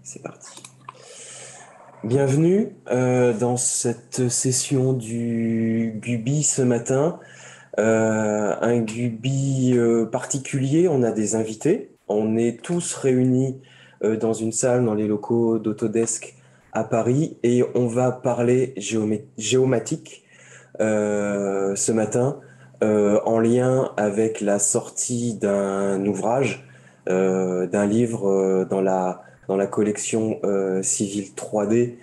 C'est parti. Bienvenue dans cette session du Gubi ce matin. Un Gubi particulier, on a des invités. On est tous réunis dans une salle dans les locaux d'Autodesk à Paris et on va parler géomatique ce matin en lien avec la sortie d'un ouvrage, d'un livre dans la collection Civil 3D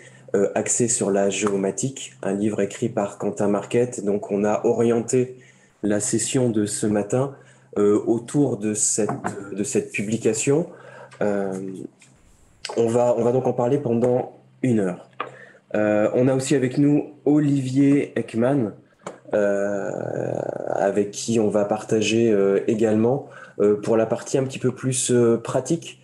axé sur la géomatique, un livre écrit par Quentin Marquette. Donc on a orienté la session de ce matin autour de cette publication. Euh, on va donc en parler pendant 1 heure. On a aussi avec nous Olivier Ekman, avec qui on va partager également pour la partie un petit peu plus pratique,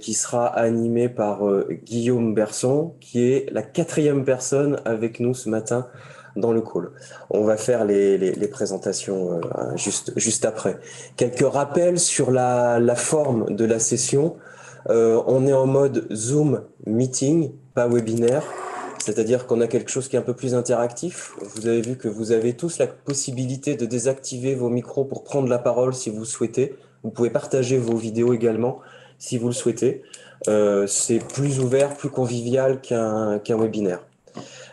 qui sera animée par Guillaume Berson, qui est la 4e personne avec nous ce matin dans le call. On va faire les présentations juste après. Quelques rappels sur la forme de la session. On est en mode Zoom meeting, pas webinaire. C'est-à-dire qu'on a quelque chose qui est un peu plus interactif. Vous avez vu que vous avez tous la possibilité de désactiver vos micros pour prendre la parole si vous le souhaitez. Vous pouvez partager vos vidéos également si vous le souhaitez. C'est plus ouvert, plus convivial qu'un webinaire.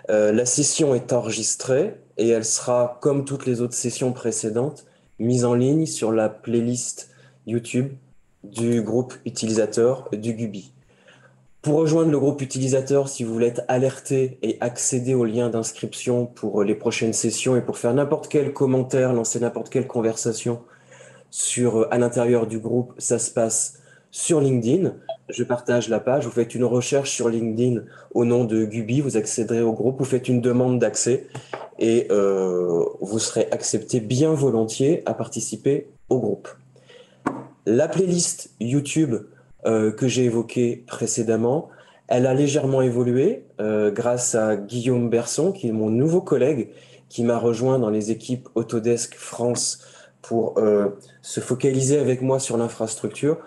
La session est enregistrée et elle sera, comme toutes les autres sessions précédentes, mise en ligne sur la playlist YouTube du groupe utilisateur du Gubi. Pour rejoindre le groupe utilisateur, si vous voulez être alerté et accéder au lien d'inscription pour les prochaines sessions et pour faire n'importe quel commentaire, lancer n'importe quelle conversation à l'intérieur du groupe, ça se passe sur LinkedIn. Je partage la page. Vous faites une recherche sur LinkedIn au nom de Gubi, vous accéderez au groupe, vous faites une demande d'accès et vous serez accepté bien volontiers à participer au groupe. La playlist YouTube que j'ai évoquée précédemment, elle a légèrement évolué grâce à Guillaume Berson, qui est mon nouveau collègue, qui m'a rejoint dans les équipes Autodesk France pour se focaliser avec moi sur l'infrastructure.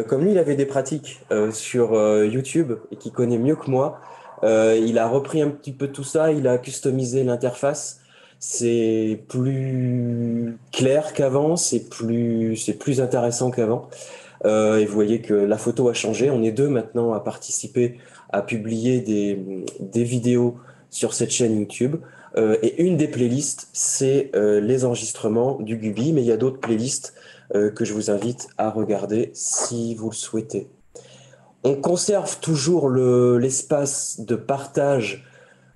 Comme lui, il avait des pratiques sur YouTube et qu'il connaît mieux que moi, il a repris un petit peu tout ça, il a customisé l'interface. C'est plus clair qu'avant, c'est plus intéressant qu'avant. Et vous voyez que la photo a changé. On est 2 maintenant à participer, à publier des vidéos sur cette chaîne YouTube. Et une des playlists, c'est les enregistrements du Gubi, mais il y a d'autres playlists que je vous invite à regarder si vous le souhaitez. On conserve toujours l'espace de partage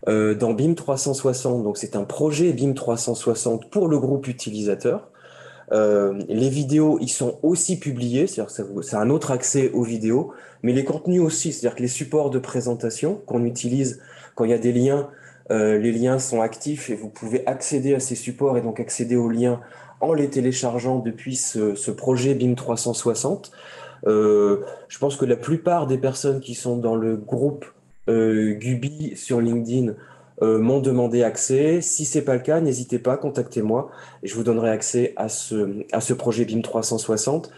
dans BIM 360. Donc c'est un projet BIM 360 pour le groupe utilisateur. Les vidéos, ils sont aussi publiés, c'est-à-dire que c'est un autre accès aux vidéos, mais les contenus aussi, c'est-à-dire que les supports de présentation qu'on utilise quand il y a des liens, les liens sont actifs et vous pouvez accéder à ces supports et donc accéder aux liens en les téléchargeant depuis ce projet BIM 360. Je pense que la plupart des personnes qui sont dans le groupe Gubi sur LinkedIn m'ont demandé accès. Si c'est pas le cas, n'hésitez pas, contactez-moi et je vous donnerai accès à ce projet BIM 360.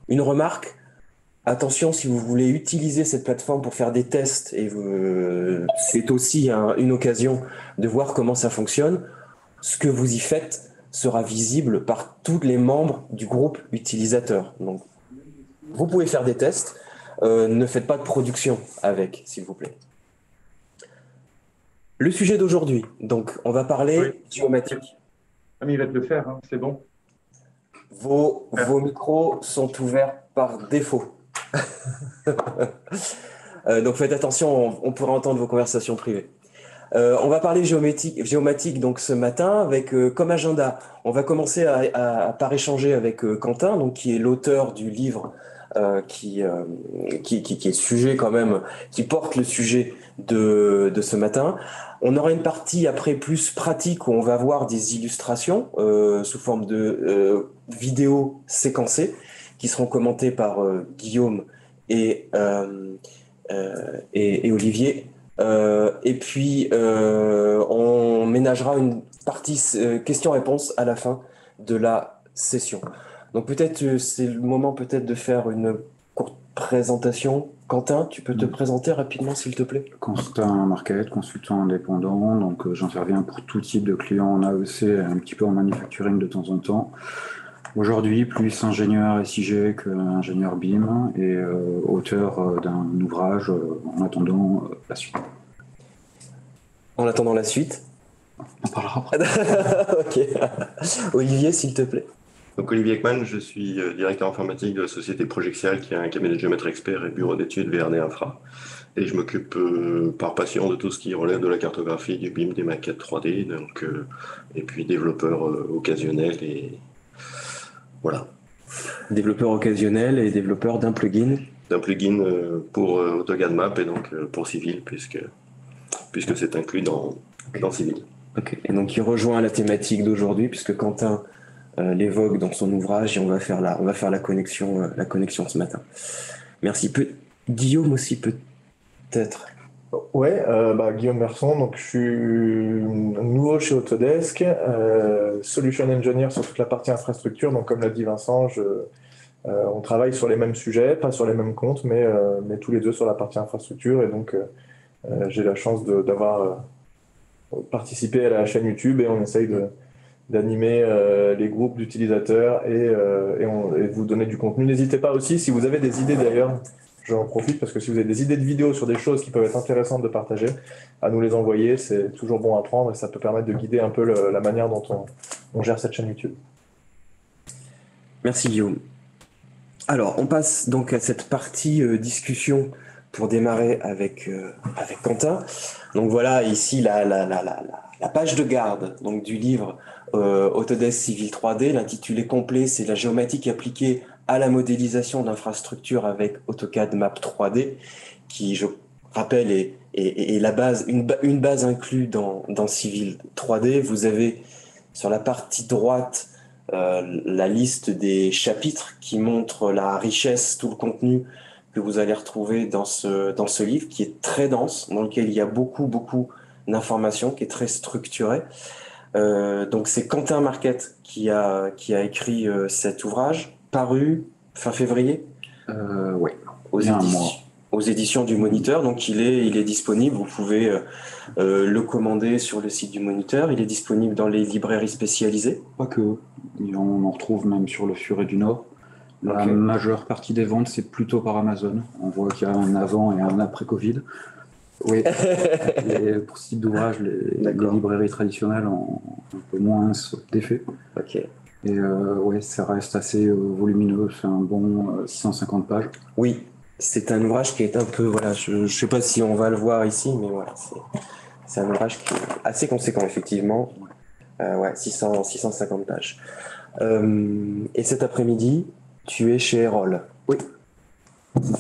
Une remarque, attention si vous voulez utiliser cette plateforme pour faire des tests et c'est aussi une occasion de voir comment ça fonctionne. Ce que vous y faites sera visible par tous les membres du groupe utilisateur. Donc, vous pouvez faire des tests, ne faites pas de production avec, s'il vous plaît. Le sujet d'aujourd'hui, donc on va parler géomatique. Ah, mais il va te le faire, hein, c'est bon. Vos micros sont ouverts par défaut. Donc faites attention, on pourra entendre vos conversations privées. On va parler géomatique donc ce matin avec comme agenda. On va commencer par échanger avec Quentin, donc qui est l'auteur du livre qui est sujet quand même, qui porte le sujet de ce matin. On aura une partie après plus pratique où on va voir des illustrations sous forme de vidéos séquencées qui seront commentées par Guillaume et, et Olivier. Et puis, on ménagera une partie questions-réponses à la fin de la session. Donc peut-être c'est le moment peut-être de faire une courte présentation. Quentin, tu peux te présenter rapidement, s'il te plaît? Constant Market, consultant indépendant, donc j'interviens pour tout type de clients en AEC, un petit peu en manufacturing de temps en temps. Aujourd'hui, plus ingénieur SIG qu'ingénieur BIM et auteur d'un ouvrage en attendant la suite. En attendant la suite. On parlera après. Ok. Olivier, s'il te plaît. Donc Olivier Ekman, je suis directeur informatique de la société Projexial, qui est un cabinet de géomètres experts et bureau d'études VRD Infra. Et je m'occupe par passion de tout ce qui relève de la cartographie, du BIM, des maquettes 3D, donc, et puis développeur occasionnel et voilà. Développeur occasionnel et développeur d'un plugin. D'un plugin pour AutoCAD Map et donc pour Civil, puisque c'est inclus dans Civil. Ok. Et donc il rejoint la thématique d'aujourd'hui, puisque Quentin l'évoque dans son ouvrage, et on va faire la connexion ce matin. Merci. Guillaume aussi peut-être. Ouais, Guillaume Merson, donc je suis nouveau chez Autodesk, Solution Engineer sur toute la partie infrastructure. Donc comme l'a dit Vincent, on travaille sur les mêmes sujets, pas sur les mêmes comptes, mais tous les deux sur la partie infrastructure. Et donc j'ai la chance d'avoir participé à la chaîne YouTube, et on essaye d'animer les groupes d'utilisateurs et vous donner du contenu. N'hésitez pas aussi, si vous avez des idées d'ailleurs, j'en profite parce que si vous avez des idées de vidéos sur des choses qui peuvent être intéressantes de partager, à nous les envoyer, c'est toujours bon à prendre et ça peut permettre de guider un peu la manière dont on gère cette chaîne YouTube. Merci Guillaume. Alors, on passe donc à cette partie discussion pour démarrer avec Quentin. Donc voilà, ici la page de garde donc, du livre Autodesk Civil 3D. L'intitulé complet, c'est la géomatique appliquée à la modélisation d'infrastructures avec AutoCAD Map 3D, qui, je rappelle, est la base, une base inclue dans Civil 3D. Vous avez sur la partie droite la liste des chapitres qui montrent la richesse, tout le contenu que vous allez retrouver dans ce livre, qui est très dense, dans lequel il y a beaucoup d'informations, qui est très structuré. Donc c'est Quentin Marquette qui a écrit cet ouvrage, paru fin février. Oui. Aux éditions du Moniteur. Donc il est disponible. Vous pouvez le commander sur le site du Moniteur. Il est disponible dans les librairies spécialisées. Pas que. On en retrouve même sur le Furet du Nord. La majeure partie des ventes, c'est plutôt par Amazon. On voit qu'il y a un avant et un après Covid. Oui. Et pour ce type d'ouvrage, les librairies traditionnelles ont un peu moins d'effet. Ok. Et ça reste assez volumineux. C'est un bon 650 pages. Oui. C'est un ouvrage qui est un peu, voilà, je ne sais pas si on va le voir ici, mais voilà, c'est un ouvrage qui est assez conséquent, effectivement. 650 pages. Et cet après-midi, tu es chez Erol. Oui.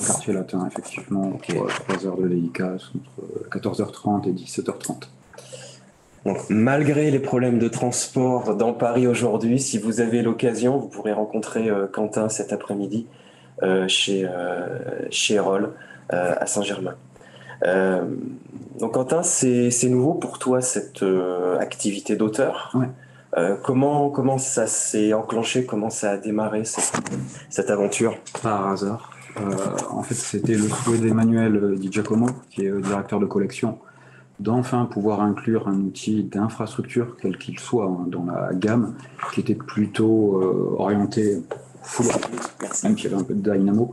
Quartier latin, effectivement, pour 3 heures de dédicace, entre 14h30 et 17h30. Donc, malgré les problèmes de transport dans Paris aujourd'hui, si vous avez l'occasion, vous pourrez rencontrer Quentin cet après-midi. Chez Erol à Saint-Germain. Donc Quentin, c'est nouveau pour toi cette activité d'auteur. Ouais. Comment ça s'est enclenché, comment ça a démarré cette aventure? Par hasard. En fait, c'était le souhait d'Emmanuel Di Giacomo, qui est directeur de collection, d'enfin pouvoir inclure un outil d'infrastructure, quel qu'il soit, dans la gamme, qui était plutôt orienté full rapide, même s'il y avait un peu de dynamo.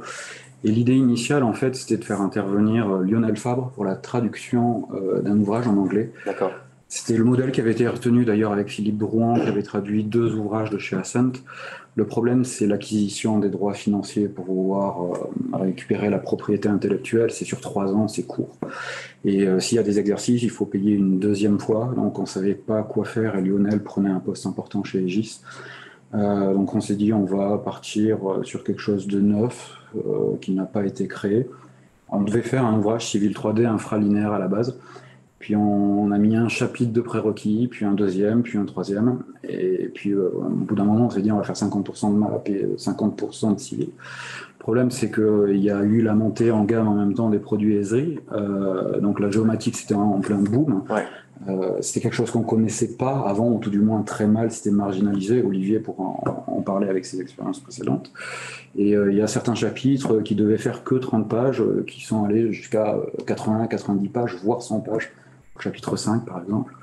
Et l'idée initiale, en fait, c'était de faire intervenir Lionel Fabre pour la traduction d'un ouvrage en anglais. D'accord. C'était le modèle qui avait été retenu d'ailleurs avec Philippe Drouin, qui avait traduit 2 ouvrages de chez Ascent. Le problème, c'est l'acquisition des droits financiers pour pouvoir récupérer la propriété intellectuelle. C'est sur 3 ans, c'est court. Et s'il y a des exercices, il faut payer une 2e fois. Donc on ne savait pas quoi faire et Lionel prenait un poste important chez Aegis. Donc on s'est dit on va partir sur quelque chose de neuf qui n'a pas été créé. On devait faire un ouvrage Civil 3D infralinéaire à la base. Puis on a mis un chapitre de prérequis, puis un 2e, puis un 3e. Et puis au bout d'un moment on s'est dit on va faire 50% de map et 50% de civil. Le problème c'est qu'il y a eu la montée en gamme en même temps des produits Esri. Donc la géomatique c'était en plein boom. Ouais. C'était quelque chose qu'on ne connaissait pas avant, ou tout du moins très mal, c'était marginalisé. Olivier pourra en parler avec ses expériences précédentes. Et il y a certains chapitres qui devaient faire que 30 pages, qui sont allés jusqu'à 80-90 pages, voire 100 pages. Chapitre 5, par exemple.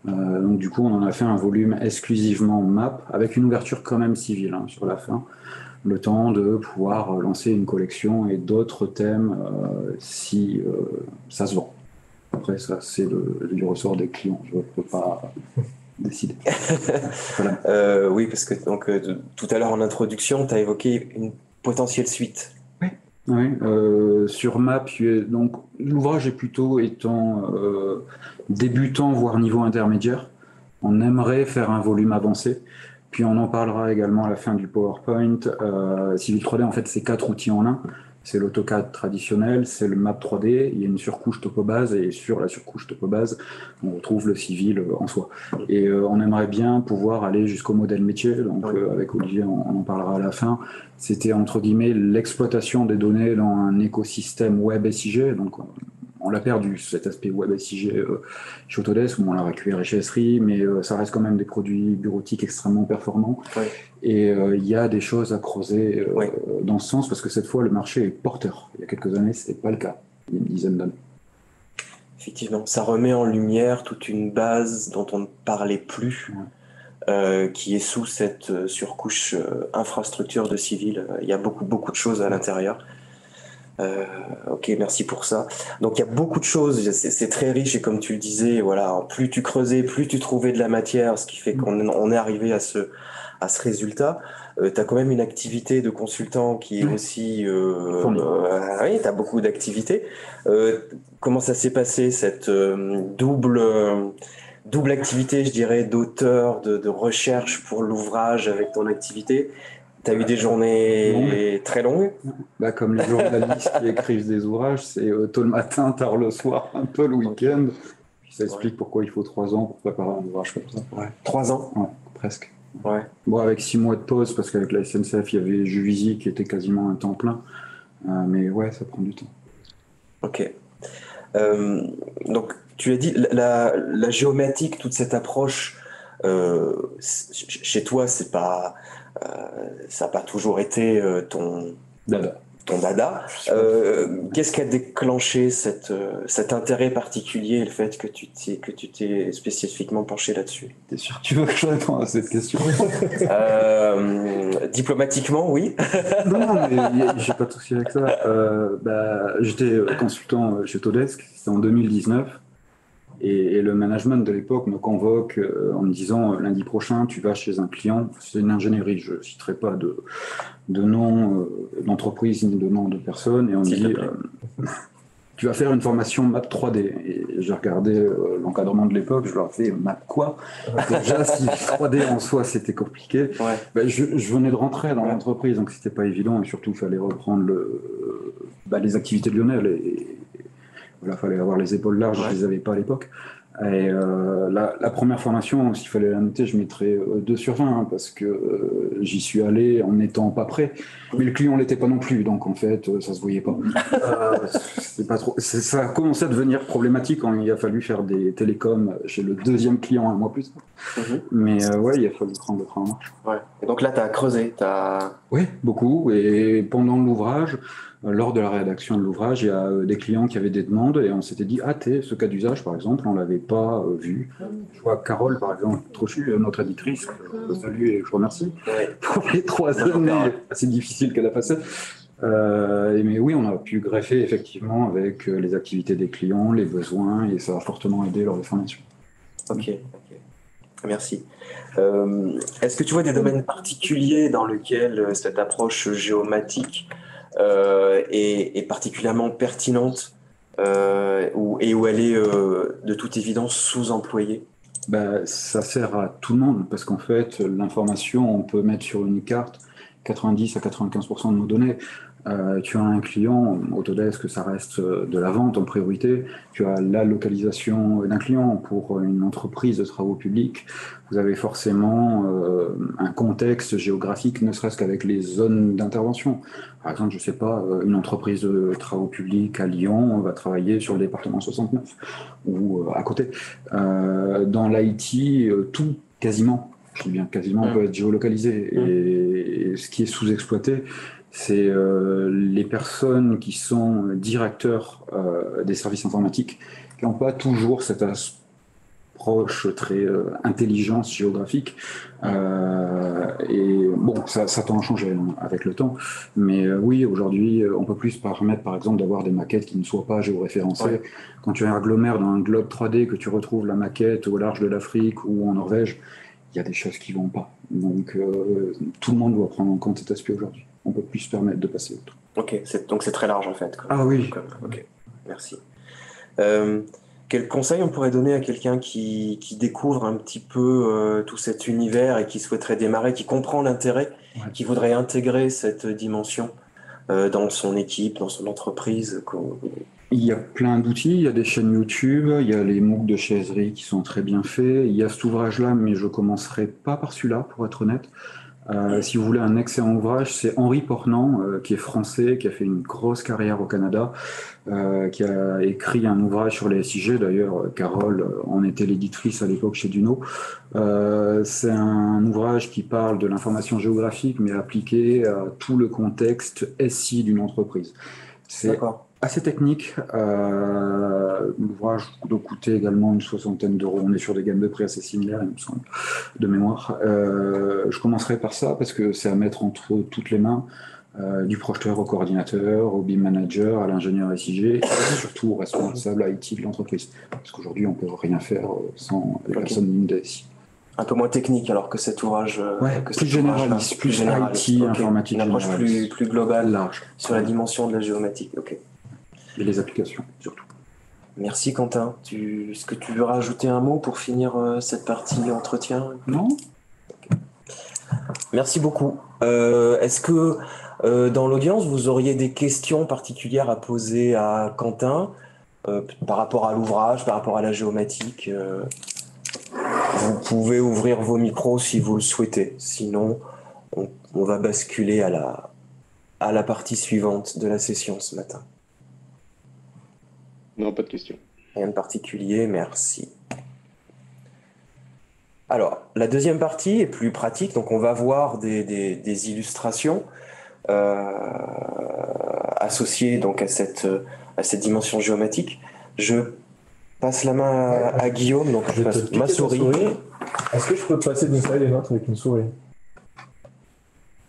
Donc du coup, on en a fait un volume exclusivement map, avec une ouverture quand même civile sur la fin, le temps de pouvoir lancer une collection et d'autres thèmes si ça se vend. Après, ça, c'est du ressort des clients. Je ne peux pas décider. Voilà. Oui, parce que donc, tout à l'heure en introduction, tu as évoqué une potentielle suite. Oui, sur Map, donc l'ouvrage est plutôt étant débutant, voire niveau intermédiaire. On aimerait faire un volume avancé. Puis on en parlera également à la fin du PowerPoint. Civil 3D, en fait, c'est 4 outils en un. C'est l'AutoCAD traditionnel, c'est le Map 3D, il y a une surcouche topobase, et sur la surcouche topobase, on retrouve le civil en soi. Et on aimerait bien pouvoir aller jusqu'au modèle métier, donc avec Olivier, on en parlera à la fin. C'était entre guillemets l'exploitation des données dans un écosystème web SIG, donc on l'a perdu, cet aspect web SIG chez Autodesk, où on l'a récupéré chez Esri, mais ça reste quand même des produits bureautiques extrêmement performants. Ouais. Et il y a des choses à creuser dans ce sens, parce que cette fois, le marché est porteur. Il y a quelques années, ce n'était pas le cas, il y a une dizaine d'années. Effectivement, ça remet en lumière toute une base dont on ne parlait plus, qui est sous cette surcouche infrastructure de civil. Il y a beaucoup de choses à l'intérieur. Ok, merci pour ça. Donc il y a beaucoup de choses, c'est très riche et comme tu le disais, voilà, plus tu creusais, plus tu trouvais de la matière, ce qui fait qu'on est arrivé à ce résultat. Tu as quand même une activité de consultant qui est aussi... oui, tu as beaucoup d'activités. Comment ça s'est passé, cette double activité, je dirais, d'auteur, de recherche pour l'ouvrage avec ton activité? Tu as eu des journées très longues? Bah, comme les journalistes qui écrivent des ouvrages, c'est tôt le matin, tard le soir, un peu le week-end. Puis ça explique pourquoi il faut 3 ans pour préparer un ouvrage comme ça. Ouais. 3 ans? Ouais, presque. Ouais. Bon, avec 6 mois de pause, parce qu'avec la SNCF, il y avait Juvisy qui était quasiment un temps plein. Mais ouais, ça prend du temps. Ok. Donc, tu as dit, la géométrique, toute cette approche, chez toi, c'est pas, ça n'a pas toujours été ton dada. Qu'est-ce qui a déclenché cet intérêt particulier et le fait que tu t'es spécifiquement penché là-dessus? T'es sûr que tu veux que je réponde à cette question? Diplomatiquement, oui. Non, mais j'ai pas de souci avec ça. J'étais consultant chez Autodesk, c'était en 2019. Et le management de l'époque me convoque en me disant lundi prochain, tu vas chez un client, c'est une ingénierie, je ne citerai pas de nom d'entreprise ni de nom de personne, et on me dit tu vas faire une formation Map 3D. Et j'ai regardé l'encadrement de l'époque, je leur ai fait Map quoi? Déjà, si 3D en soi c'était compliqué, je venais de rentrer dans l'entreprise, donc c'était pas évident, et surtout il fallait reprendre les activités de Lionel. Il fallait avoir les épaules larges, je ne les avais pas à l'époque. Et la première formation, s'il fallait la noter, je mettrais 2 sur 20, parce que j'y suis allé en n'étant pas prêt. Mais le client ne l'était pas non plus, donc en fait, ça ne se voyait pas. Pas trop, ça a commencé à devenir problématique quand il a fallu faire des télécoms chez le deuxième client un mois plus tard. Mais il a fallu prendre le train en marche. Ouais. Et donc là, tu as creusé. Oui, beaucoup. Et pendant l'ouvrage, lors de la rédaction de l'ouvrage, il y a des clients qui avaient des demandes et on s'était dit, ce cas d'usage, par exemple, on ne l'avait pas vu. Je vois Carole, par exemple, Trochu, notre éditrice, je salue et je remercie pour les 3 années assez difficiles qu'elle a passées. Mais oui, on a pu greffer effectivement avec les activités des clients, les besoins, et ça a fortement aidé leur formation. Ok. Merci. Est-ce que tu vois des domaines particuliers dans lesquels cette approche géomatique est particulièrement pertinente et où elle est de toute évidence sous-employée? Ça sert à tout le monde parce qu'en fait, l'information, on peut mettre sur une carte 90 à 95% de nos données. Tu as un client, Autodesk, ça reste de la vente en priorité. Tu as la localisation d'un client pour une entreprise de travaux publics. Vous avez forcément un contexte géographique, ne serait-ce qu'avec les zones d'intervention. Par exemple, je ne sais pas, une entreprise de travaux publics à Lyon va travailler sur le département 69 ou à côté. Dans l'IT, tout quasiment, je dis bien quasiment, peut être géolocalisé. Et ce qui est sous-exploité, c'est les personnes qui sont directeurs des services informatiques qui n'ont pas toujours cette approche très intelligence géographique. Et bon, ça tend à changer avec le temps. Mais oui, aujourd'hui, on peut plus se permettre, par exemple, d'avoir des maquettes qui ne soient pas géoréférencées. Ouais. Quand tu agglomères dans un globe 3D, que tu retrouves la maquette au large de l'Afrique ou en Norvège, il y a des choses qui ne vont pas. Donc, tout le monde doit prendre en compte cet aspect aujourd'hui. On peut plus se permettre de passer outre. Ok, donc c'est très large en fait. Ah oui. Ok, merci. Quel conseil on pourrait donner à quelqu'un qui découvre un petit peu tout cet univers et qui souhaiterait démarrer, qui comprend l'intérêt, qui voudrait intégrer cette dimension dans son équipe, dans son entreprise? Il y a plein d'outils, il y a des chaînes YouTube, il y a les MOOC de chez Esri qui sont très bien faits. Il y a cet ouvrage-là, mais je ne commencerai pas par celui-là, pour être honnête. Si vous voulez un excellent ouvrage, c'est Henri Pornant, qui est français, qui a fait une grosse carrière au Canada, qui a écrit un ouvrage sur les SIG. D'ailleurs, Carole en était l'éditrice à l'époque chez Duno. C'est un ouvrage qui parle de l'information géographique, mais appliqué à tout le contexte SI d'une entreprise. C'est assez technique. L'ouvrage doit coûter également une 60aine d'euros. On est sur des gammes de prix assez similaires, il me semble, de mémoire. Je commencerai par ça parce que c'est à mettre entre toutes les mains, du projeteur au coordinateur, au BIM manager, à l'ingénieur SIG et surtout au responsable IT de l'entreprise. Parce qu'aujourd'hui, on ne peut rien faire sans les personnes lignes de SI. Un peu moins technique alors que cet ouvrage plus généraliste, plus IT, informatique, une approche plus globale, large, sur la dimension de la géomatique. Et les applications surtout. Merci Quentin. Est-ce que tu veux rajouter un mot pour finir cette partie entretien? Non. Merci beaucoup. Est-ce que dans l'audience vous auriez des questions particulières à poser à Quentin par rapport à l'ouvrage, par rapport à la géomatique? Vous pouvez ouvrir vos micros si vous le souhaitez. Sinon, on va basculer à la partie suivante de la session ce matin. Non, pas de question. Rien de particulier, merci. Alors, la deuxième partie est plus pratique, donc on va voir des illustrations associées donc à cette dimension géométrique. Je passe la main à Guillaume, donc je passe ma souris. Est-ce que je peux passer d'une slide à une autre avec une souris?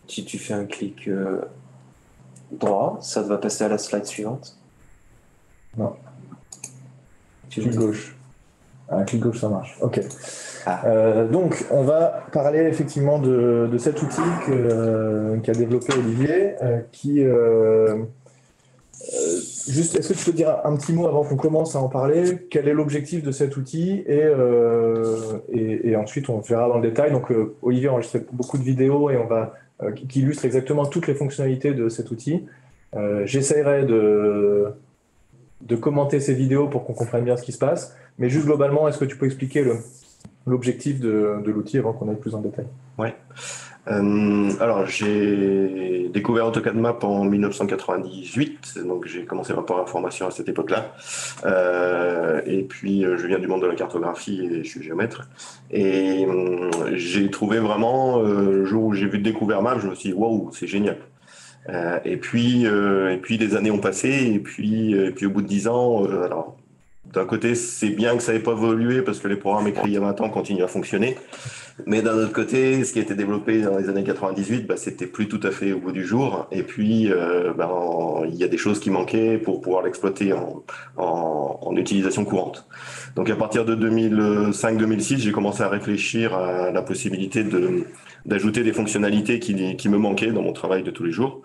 Si tu fais un clic droit, ça va passer à la slide suivante. Non. Clic gauche. Un clic gauche, ça marche. Ok. Donc, on va parler effectivement de cet outil qu'a développé Olivier, juste, est-ce que tu peux dire un petit mot avant qu'on commence à en parler? Quel est l'objectif de cet outil et ensuite on verra dans le détail. Donc, Olivier a enregistré beaucoup de vidéos et qui illustrent exactement toutes les fonctionnalités de cet outil. J'essaierai de commenter ces vidéos pour qu'on comprenne bien ce qui se passe. Mais juste globalement, est-ce que tu peux expliquer l'objectif de l'outil avant qu'on aille plus en détail? Ouais. Alors, j'ai découvert AutoCAD Map en 1998, donc j'ai commencé ma formation à cette époque-là. Et puis, je viens du monde de la cartographie et je suis géomètre. Et j'ai trouvé vraiment, le jour où j'ai découvert Map, je me suis dit, waouh, c'est génial. Et puis des années ont passé, et puis au bout de 10 ans, alors d'un côté c'est bien que ça n'ait pas évolué parce que les programmes écrits il y a 20 ans continuent à fonctionner, mais d'un autre côté, ce qui a été développé dans les années 98, c'était plus tout à fait au bout du jour, et puis il y a des choses qui manquaient pour pouvoir l'exploiter en utilisation courante. Donc à partir de 2005-2006, j'ai commencé à réfléchir à la possibilité d'ajouter des fonctionnalités qui me manquaient dans mon travail de tous les jours.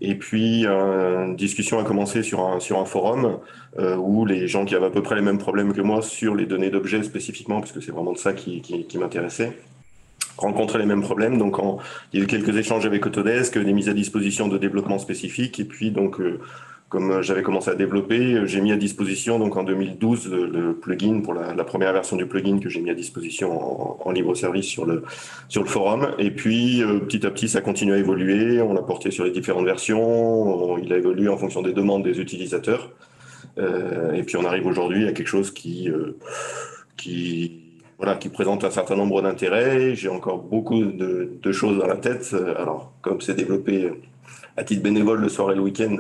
Et puis, une discussion a commencé sur un forum où les gens qui avaient à peu près les mêmes problèmes que moi sur les données d'objets spécifiquement, parce que c'est vraiment de ça qui m'intéressait, rencontré les mêmes problèmes. Donc, il y a eu quelques échanges avec Autodesk, des mises à disposition de développement spécifiques. Et puis, donc, comme j'avais commencé à développer, j'ai mis à disposition donc en 2012 le plugin pour la première version du plugin que j'ai mis à disposition en libre service sur le forum. Et puis, petit à petit, ça continue à évoluer. On l'a porté sur les différentes versions. Il a évolué en fonction des demandes des utilisateurs. Et puis, on arrive aujourd'hui à quelque chose qui présente un certain nombre d'intérêts. J'ai encore beaucoup de choses dans la tête. Alors, comme c'est développé à titre bénévole le soir et le week-end,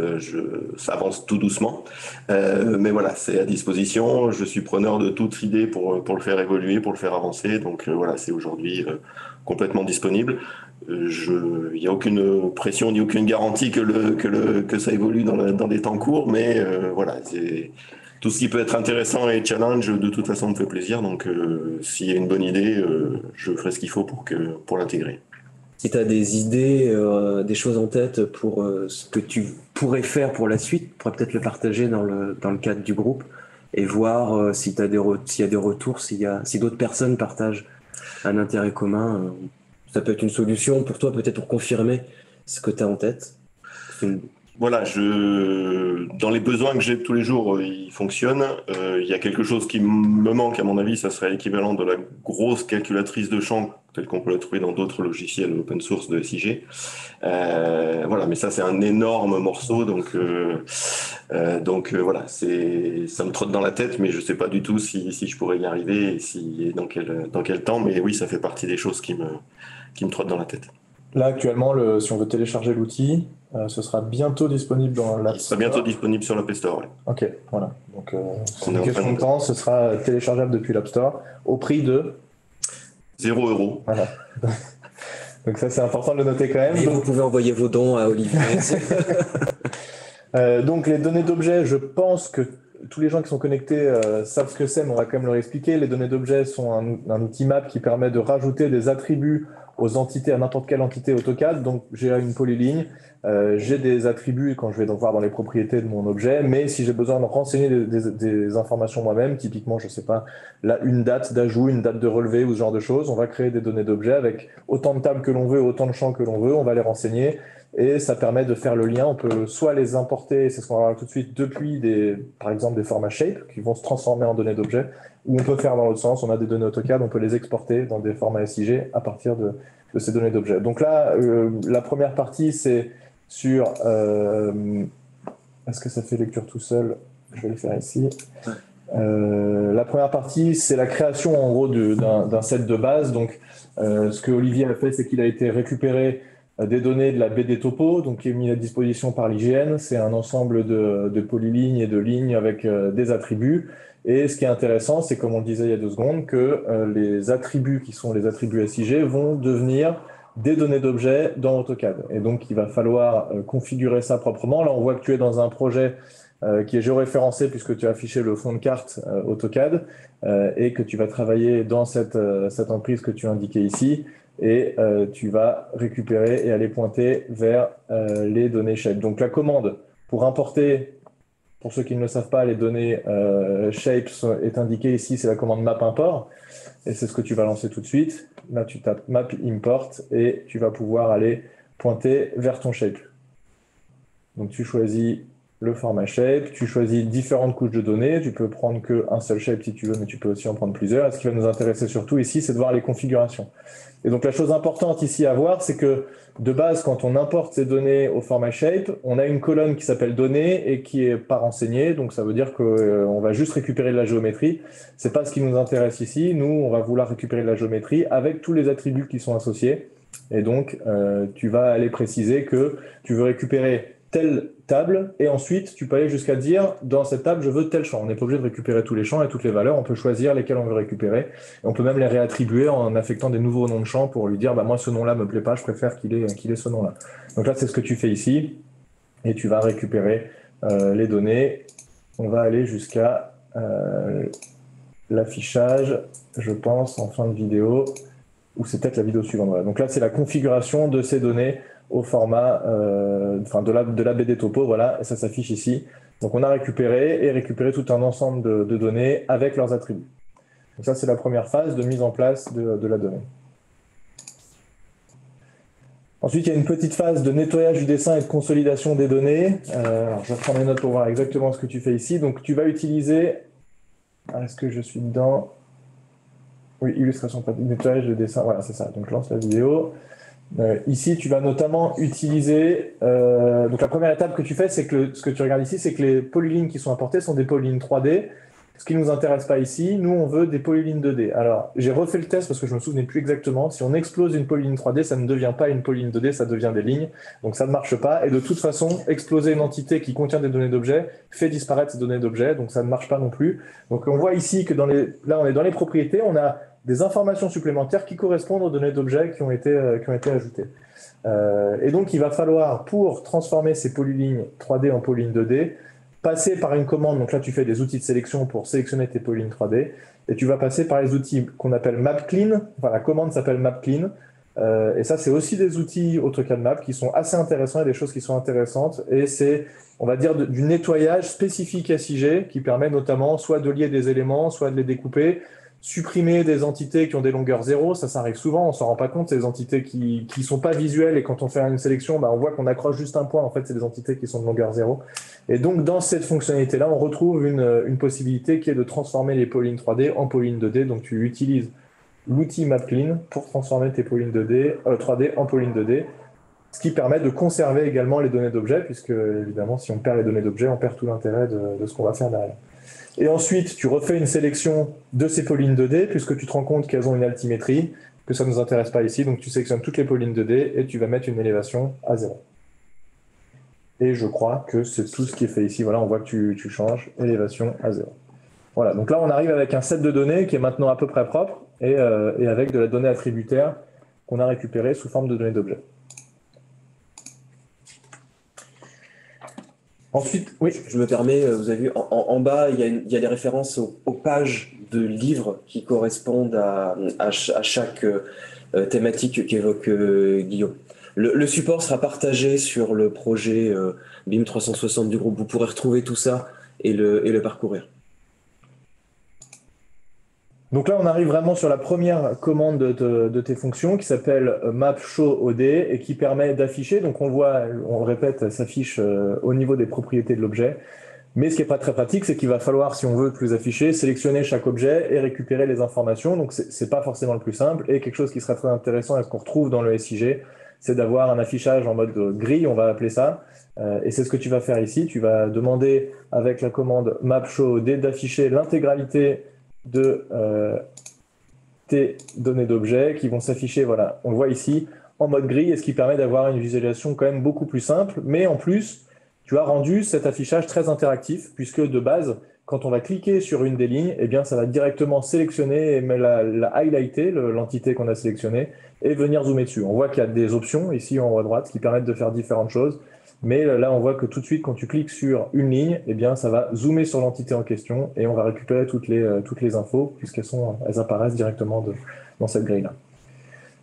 ça avance tout doucement. Mais voilà, c'est à disposition. Je suis preneur de toute idée pour le faire évoluer, pour le faire avancer. Donc voilà, c'est aujourd'hui complètement disponible. Il n'y a aucune pression ni aucune garantie que ça évolue dans des temps courts, mais voilà, tout ce qui peut être intéressant et challenge, de toute façon, me fait plaisir. Donc, s'il y a une bonne idée, je ferai ce qu'il faut pour l'intégrer. Si tu as des idées, des choses en tête pour ce que tu pourrais faire pour la suite, tu pourrais peut-être le partager dans le cadre du groupe et voir s'il y a des retours, si d'autres personnes partagent un intérêt commun. Ça peut être une solution pour toi, peut-être pour confirmer ce que tu as en tête. Voilà, dans les besoins que j'ai tous les jours, ils fonctionnent. Il y a quelque chose qui me manque, à mon avis, ça serait l'équivalent de la grosse calculatrice de champ, telle qu'on peut la trouver dans d'autres logiciels open source de SIG. Voilà, mais ça, c'est un énorme morceau, donc voilà, ça me trotte dans la tête, mais je sais pas du tout si je pourrais y arriver et dans quel temps. Mais oui, ça fait partie des choses qui me trottent dans la tête. Là, actuellement, si on veut télécharger l'outil, ce sera bientôt disponible dans l'App Store. Il sera bientôt disponible sur l'App Store, oui. Ok, voilà. Donc, c'est une question de temps, ce sera téléchargeable depuis l'App Store au prix de 0 €. Voilà. Donc ça, c'est important de le noter quand même. Et vous pouvez envoyer vos dons à Olivier. Donc, les données d'objets, je pense que tous les gens qui sont connectés savent ce que c'est, mais on va quand même leur expliquer. Les données d'objets sont un outil map qui permet de rajouter des attributs aux entités, à n'importe quelle entité AutoCAD. Donc, j'ai une polyligne, j'ai des attributs quand je vais donc voir dans les propriétés de mon objet, mais si j'ai besoin de renseigner des informations moi-même, typiquement, je sais pas, là, une date d'ajout, une date de relevé ou ce genre de choses, on va créer des données d'objets avec autant de tables que l'on veut, autant de champs que l'on veut, on va les renseigner et ça permet de faire le lien. On peut soit les importer, c'est ce qu'on va voir tout de suite, depuis par exemple des formats shape qui vont se transformer en données d'objets, ou on peut faire dans l'autre sens, on a des données AutoCAD, on peut les exporter dans des formats SIG à partir de ces données d'objets. Donc là, la première partie, c'est sur... Est-ce que ça fait lecture tout seul? Je vais le faire ici. La première partie, c'est la création en gros d'un set de base. Donc, ce que Olivier a fait, c'est qu'il a été récupéré des données de la BD Topo, donc qui est mis à disposition par l'IGN. C'est un ensemble de polylignes et de lignes avec des attributs. Et ce qui est intéressant, c'est comme on le disait il y a 2 secondes, que les attributs qui sont les attributs SIG vont devenir des données d'objets dans AutoCAD. Et donc, il va falloir configurer ça proprement. Là, on voit que tu es dans un projet qui est géoréférencé puisque tu as affiché le fond de carte AutoCAD et que tu vas travailler dans cette emprise que tu as indiquée ici. Et tu vas récupérer et aller pointer vers les données shape. Donc, la commande pour importer... Pour ceux qui ne le savent pas, les données shapes est indiquée ici, c'est la commande map import. Et c'est ce que tu vas lancer tout de suite. Là, tu tapes map import et tu vas pouvoir aller pointer vers ton shape. Donc, tu choisis le format shape, tu choisis différentes couches de données. Tu peux prendre qu'un seul shape si tu veux, mais tu peux aussi en prendre plusieurs. Et ce qui va nous intéresser surtout ici, c'est de voir les configurations. Et donc, la chose importante ici à voir, c'est que de base, quand on importe ces données au format shape, on a une colonne qui s'appelle données et qui est pas renseignée. Donc, ça veut dire qu'on va juste récupérer de la géométrie. C'est pas ce qui nous intéresse ici. Nous, on va vouloir récupérer de la géométrie avec tous les attributs qui sont associés. Et donc, tu vas aller préciser que tu veux récupérer telle table et ensuite, tu peux aller jusqu'à dire dans cette table, je veux tel champ. On n'est pas obligé de récupérer tous les champs et toutes les valeurs. On peut choisir lesquels on veut récupérer. Et on peut même les réattribuer en affectant des nouveaux noms de champs pour lui dire, bah, moi, ce nom-là me plaît pas, je préfère qu'il ait ce nom-là. Donc là, c'est ce que tu fais ici. Et tu vas récupérer les données. On va aller jusqu'à l'affichage, je pense, en fin de vidéo, ou c'est peut-être la vidéo suivante. Voilà. Donc là, c'est la configuration de ces données au format de la BD Topo, voilà, et ça s'affiche ici. Donc on a récupéré tout un ensemble de données avec leurs attributs. Donc ça, c'est la première phase de mise en place de la donnée. Ensuite, il y a une petite phase de nettoyage du dessin et de consolidation des données. Alors, je vais prendre mes notes pour voir exactement ce que tu fais ici. Donc, tu vas utiliser... Est-ce que je suis dedans? Oui, illustration, nettoyage de dessin. Voilà, c'est ça. Donc, je lance la vidéo. Ici, tu vas notamment utiliser... donc, la première étape que tu fais, c'est que ce que tu regardes ici, c'est que les polylines qui sont importées sont des polylines 3D. Ce qui ne nous intéresse pas ici, nous, on veut des polylines 2D. Alors, j'ai refait le test parce que je ne me souvenais plus exactement. Si on explose une polyline 3D, ça ne devient pas une polyline 2D, ça devient des lignes. Donc, ça ne marche pas. Et de toute façon, exploser une entité qui contient des données d'objet fait disparaître ces données d'objet. Donc, ça ne marche pas non plus. Donc, on voit ici que là, on est dans les propriétés. On a des informations supplémentaires qui correspondent aux données d'objet qui ont été ajoutées. Et donc, il va falloir, pour transformer ces polylignes 3D en polylignes 2D, passer par une commande. Donc là, tu fais des outils de sélection pour sélectionner tes polylignes 3D. Et tu vas passer par les outils qu'on appelle MapClean. Enfin, la commande s'appelle MapClean. Et ça, c'est aussi des outils AutoCAD Map qui sont assez intéressants et des choses qui sont intéressantes. Et c'est, on va dire, du nettoyage spécifique SIG qui permet notamment soit de lier des éléments, soit de les découper, supprimer des entités qui ont des longueurs zéro. Ça arrive souvent, on ne s'en rend pas compte, c'est des entités qui ne sont pas visuelles. Et quand on fait une sélection, on voit qu'on accroche juste un point. En fait, c'est des entités qui sont de longueur zéro. Et donc, dans cette fonctionnalité-là, on retrouve une possibilité qui est de transformer les polylines 3D en polylines 2D. Donc, tu utilises l'outil MapClean pour transformer tes polylines 3D en polylines 2D, ce qui permet de conserver également les données d'objet, puisque, évidemment, si on perd les données d'objet, on perd tout l'intérêt de ce qu'on va faire derrière. Et ensuite, tu refais une sélection de ces polylines 2D, puisque tu te rends compte qu'elles ont une altimétrie, que ça ne nous intéresse pas ici. Donc, tu sélectionnes toutes les polylines 2D et tu vas mettre une élévation à 0. Et je crois que c'est tout ce qui est fait ici. Voilà, on voit que tu changes élévation à 0. Voilà, donc là, on arrive avec un set de données qui est maintenant à peu près propre et avec de la donnée attributaire qu'on a récupérée sous forme de données d'objet. Ensuite, oui. Je me permets, vous avez vu, en bas, il y a des références aux pages de livres qui correspondent à chaque thématique qu'évoque Guillaume. Le support sera partagé sur le projet BIM 360 du groupe. Vous pourrez retrouver tout ça et le parcourir. Donc là, on arrive vraiment sur la première commande de tes fonctions qui s'appelle MapShowOD et qui permet d'afficher. Donc on le voit, on le répète, ça s'affiche au niveau des propriétés de l'objet. Mais ce qui n'est pas très pratique, c'est qu'il va falloir, si on veut plus afficher, sélectionner chaque objet et récupérer les informations. Donc c'est pas forcément le plus simple. Et quelque chose qui serait très intéressant et ce qu'on retrouve dans le SIG, c'est d'avoir un affichage en mode grille, on va appeler ça. Et c'est ce que tu vas faire ici. Tu vas demander avec la commande MapShowOD d'afficher l'intégralité de tes données d'objets qui vont s'afficher, voilà, on le voit ici, en mode gris, et ce qui permet d'avoir une visualisation quand même beaucoup plus simple. Mais en plus, tu as rendu cet affichage très interactif, puisque de base, quand on va cliquer sur une des lignes, eh bien, ça va directement sélectionner et la highlighter, l'entité qu'on a sélectionnée, et venir zoomer dessus. On voit qu'il y a des options ici en haut à droite qui permettent de faire différentes choses. Mais là, on voit que tout de suite, quand tu cliques sur une ligne, eh bien, ça va zoomer sur l'entité en question et on va récupérer toutes les infos puisqu'elles apparaissent directement dans cette grille-là.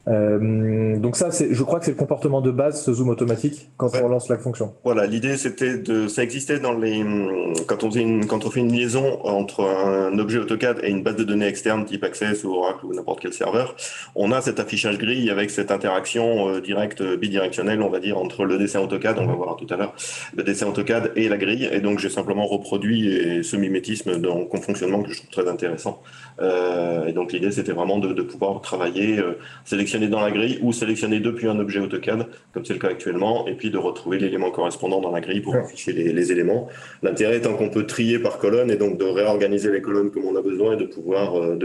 Donc ça, je crois que c'est le comportement de base, ce zoom automatique, quand on relance la fonction. Voilà, l'idée c'était ça existait quand on fait une liaison entre un objet AutoCAD et une base de données externe type Access ou Oracle ou n'importe quel serveur. On a cet affichage grille avec cette interaction directe, bidirectionnelle, on va dire, entre le dessin AutoCAD, on va voir tout à l'heure, le dessin AutoCAD et la grille. Et donc j'ai simplement reproduit ce mimétisme dans le fonctionnement que je trouve très intéressant. Et donc l'idée c'était vraiment de pouvoir travailler, sélectionner dans la grille ou sélectionner depuis un objet AutoCAD, comme c'est le cas actuellement, et puis de retrouver l'élément correspondant dans la grille pour afficher les éléments. L'intérêt étant qu'on peut trier par colonne et donc de réorganiser les colonnes comme on a besoin et de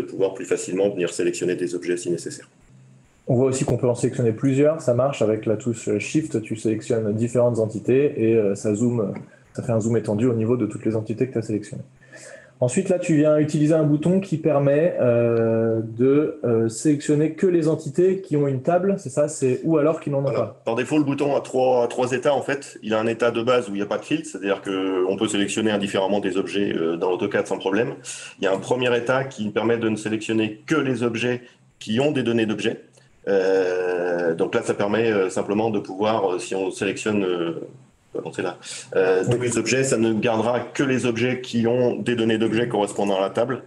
pouvoir plus facilement venir sélectionner des objets si nécessaire. On voit aussi qu'on peut en sélectionner plusieurs, ça marche avec la touche Shift, tu sélectionnes différentes entités et ça fait un zoom étendu au niveau de toutes les entités que tu as sélectionnées. Ensuite, là, tu viens utiliser un bouton qui permet de sélectionner que les entités qui ont une table, c'est ça, ou alors qui n'en ont pas. Par défaut, le bouton a trois états, en fait. Il a un état de base où il n'y a pas de filtre, c'est-à-dire qu'on peut sélectionner indifféremment des objets dans AutoCAD sans problème. Il y a un premier état qui permet de ne sélectionner que les objets qui ont des données d'objets. Donc là, ça permet simplement de pouvoir, si on sélectionne avancer là. Tous les objets, ça ne gardera que les objets qui ont des données d'objets correspondant à la table.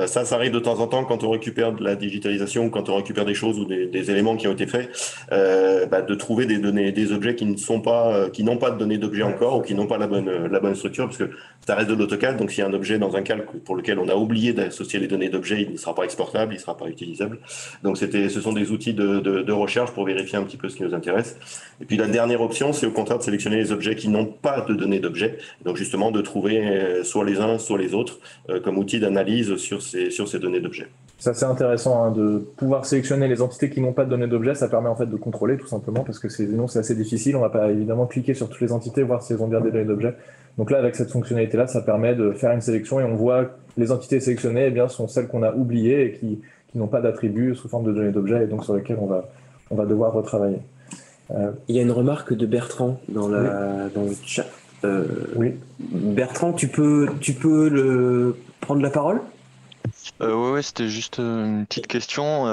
Ça arrive de temps en temps quand on récupère de la digitalisation, quand on récupère des choses ou des éléments qui ont été faits, de trouver des données, des objets qui n'ont pas de données d'objets encore ou qui n'ont pas la bonne structure, parce que ça reste de l'AutoCAD. Donc, s'il y a un objet dans un calque pour lequel on a oublié d'associer les données d'objets, il ne sera pas exportable, il ne sera pas utilisable. Donc, ce sont des outils de recherche pour vérifier un petit peu ce qui nous intéresse. Et puis, la dernière option, c'est au contraire de sélectionner les objets qui n'ont pas de données d'objets. Donc, justement, de trouver soit les uns, soit les autres comme outil d'analyse sur ces données d'objets. C'est assez intéressant de pouvoir sélectionner les entités qui n'ont pas de données d'objets. Ça permet en fait de contrôler tout simplement, parce que sinon c'est assez difficile. On va pas évidemment cliquer sur toutes les entités, voir si elles ont bien des données d'objets. Donc là, avec cette fonctionnalité-là, ça permet de faire une sélection et on voit les entités sélectionnées sont celles qu'on a oubliées et qui n'ont pas d'attributs sous forme de données d'objets et donc sur lesquelles on va devoir retravailler. Il y a une remarque de Bertrand dans le chat. Oui. Bertrand, tu peux prendre la parole ? Ouais, c'était juste une petite question.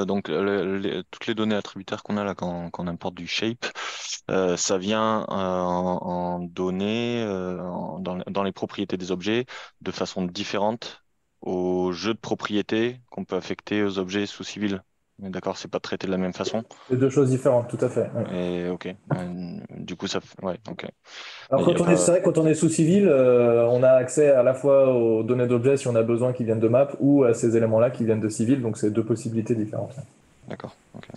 Donc, toutes les données attributaires qu'on a là quand on importe du shape, ça vient en données dans les propriétés des objets de façon différente aux jeux de propriétés qu'on peut affecter aux objets sous civil. D'accord, c'est pas traité de la même façon. C'est deux choses différentes, tout à fait. Ouais. Et ok. Du coup, ça. Ouais, ok. Alors c'est vrai que quand on est sous civil, on a accès à la fois aux données d'objets si on a besoin qui viennent de map ou à ces éléments-là qui viennent de civil. Donc c'est deux possibilités différentes. D'accord. Ok.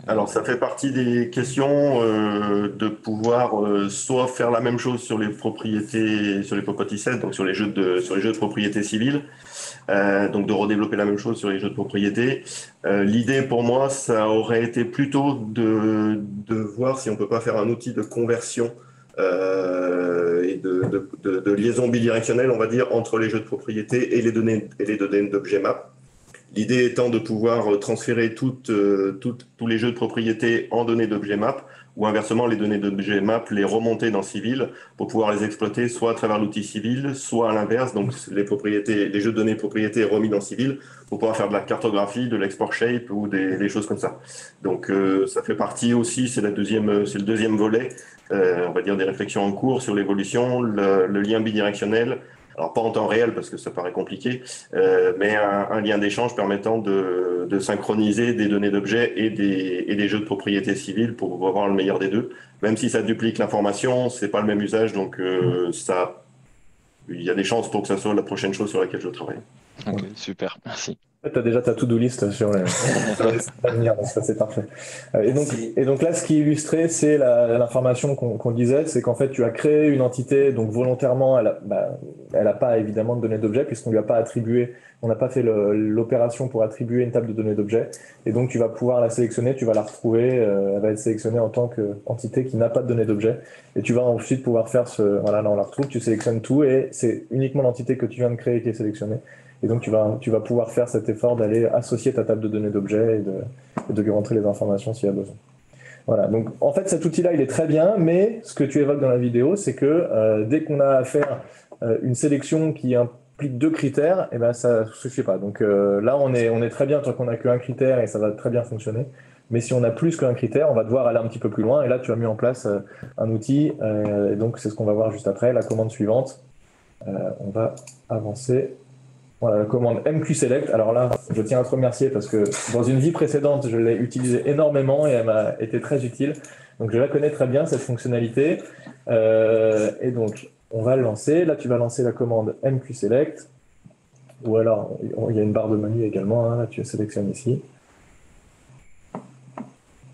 Alors, ça fait partie des questions de pouvoir soit faire la même chose sur les propriétés, sur les property sets, donc sur les jeux de propriété civile, donc de redévelopper la même chose sur les jeux de propriété. L'idée pour moi, ça aurait été plutôt de voir si on peut pas faire un outil de conversion et de liaison bidirectionnelle, on va dire, entre les jeux de propriété et les données d'objet map. L'idée étant de pouvoir transférer tous les jeux de propriété en données d'objet map, ou inversement les données d'objet map, les remonter dans Civil pour pouvoir les exploiter soit à travers l'outil Civil, soit à l'inverse, donc les jeux de données propriétés remis dans Civil pour pouvoir faire de la cartographie, de l'export shape ou des choses comme ça. Donc ça fait partie aussi, c'est le deuxième volet, on va dire des réflexions en cours sur l'évolution, le lien bidirectionnel. Alors pas en temps réel parce que ça paraît compliqué, mais un lien d'échange permettant de synchroniser des données d'objets et des jeux de propriété civile pour avoir le meilleur des deux. Même si ça duplique l'information, c'est pas le même usage, donc il y a des chances pour que ça soit la prochaine chose sur laquelle je travaille. Ok, super, merci. Tu as déjà ta to-do list sur les l'avenir, donc ça c'est parfait. Et donc là, ce qui est illustré, c'est l'information qu'on disait, c'est qu'en fait, tu as créé une entité, donc volontairement, elle n'a pas évidemment de données d'objets, puisqu'on lui a pas attribué, on n'a pas fait l'opération pour attribuer une table de données d'objets, et donc tu vas pouvoir la sélectionner, tu vas la retrouver, elle va être sélectionnée en tant qu'entité qui n'a pas de données d'objets, et tu vas ensuite pouvoir faire voilà, là on la retrouve, tu sélectionnes tout, et c'est uniquement l'entité que tu viens de créer qui est sélectionnée. Et donc, tu vas pouvoir faire cet effort d'aller associer ta table de données d'objets et de lui rentrer les informations s'il y a besoin. Voilà. Donc, en fait, cet outil-là, il est très bien, mais ce que tu évoques dans la vidéo, c'est que dès qu'on a à faire une sélection qui implique 2 critères, eh ben, ça ne suffit pas. Donc là, on est très bien tant qu'on n'a qu'un critère et ça va très bien fonctionner. Mais si on a plus qu'un critère, on va devoir aller un petit peu plus loin. Et là, tu as mis en place un outil. Et donc, c'est ce qu'on va voir juste après. La commande suivante. On va avancer. Voilà, la commande MQSelect. Alors là, je tiens à te remercier parce que dans une vie précédente, je l'ai utilisée énormément et elle m'a été très utile. Donc, je la connais très bien, cette fonctionnalité. Et donc, on va le lancer. Là, tu vas lancer la commande MQSelect. Ou alors, il y a une barre de menu également. Là, tu sélectionnes ici.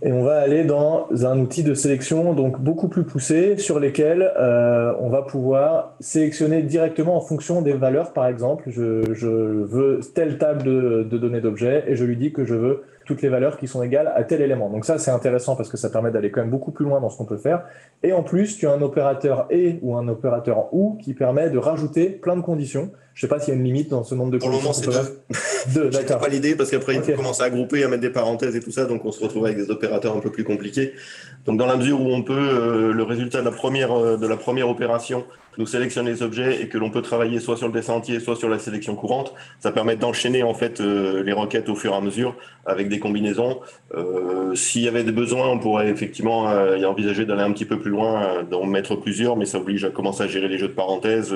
Et on va aller dans un outil de sélection donc beaucoup plus poussé sur lesquels on va pouvoir sélectionner directement en fonction des valeurs. Par exemple, je veux telle table de données d'objets et je lui dis que je veux toutes les valeurs qui sont égales à tel élément. Donc ça, c'est intéressant parce que ça permet d'aller quand même beaucoup plus loin dans ce qu'on peut faire. Et en plus, tu as un opérateur et ou un opérateur ou qui permet de rajouter plein de conditions. Je ne sais pas s'il y a une limite dans ce nombre de conditions. Pour le moment, c'est 2. D'accord. Pas l'idée parce qu'après, il faut commencer à grouper, à mettre des parenthèses et tout ça. Donc, on se retrouve avec des opérateurs un peu plus compliqués. Donc, dans la mesure où on peut, le résultat de la première opération, nous sélectionne les objets et que l'on peut travailler soit sur le dessin entier, soit sur la sélection courante, ça permet d'enchaîner en fait les requêtes au fur et à mesure avec des combinaisons. S'il y avait des besoins, on pourrait effectivement envisager d'aller un petit peu plus loin, d'en mettre plusieurs, mais ça oblige à commencer à gérer les jeux de parenthèses.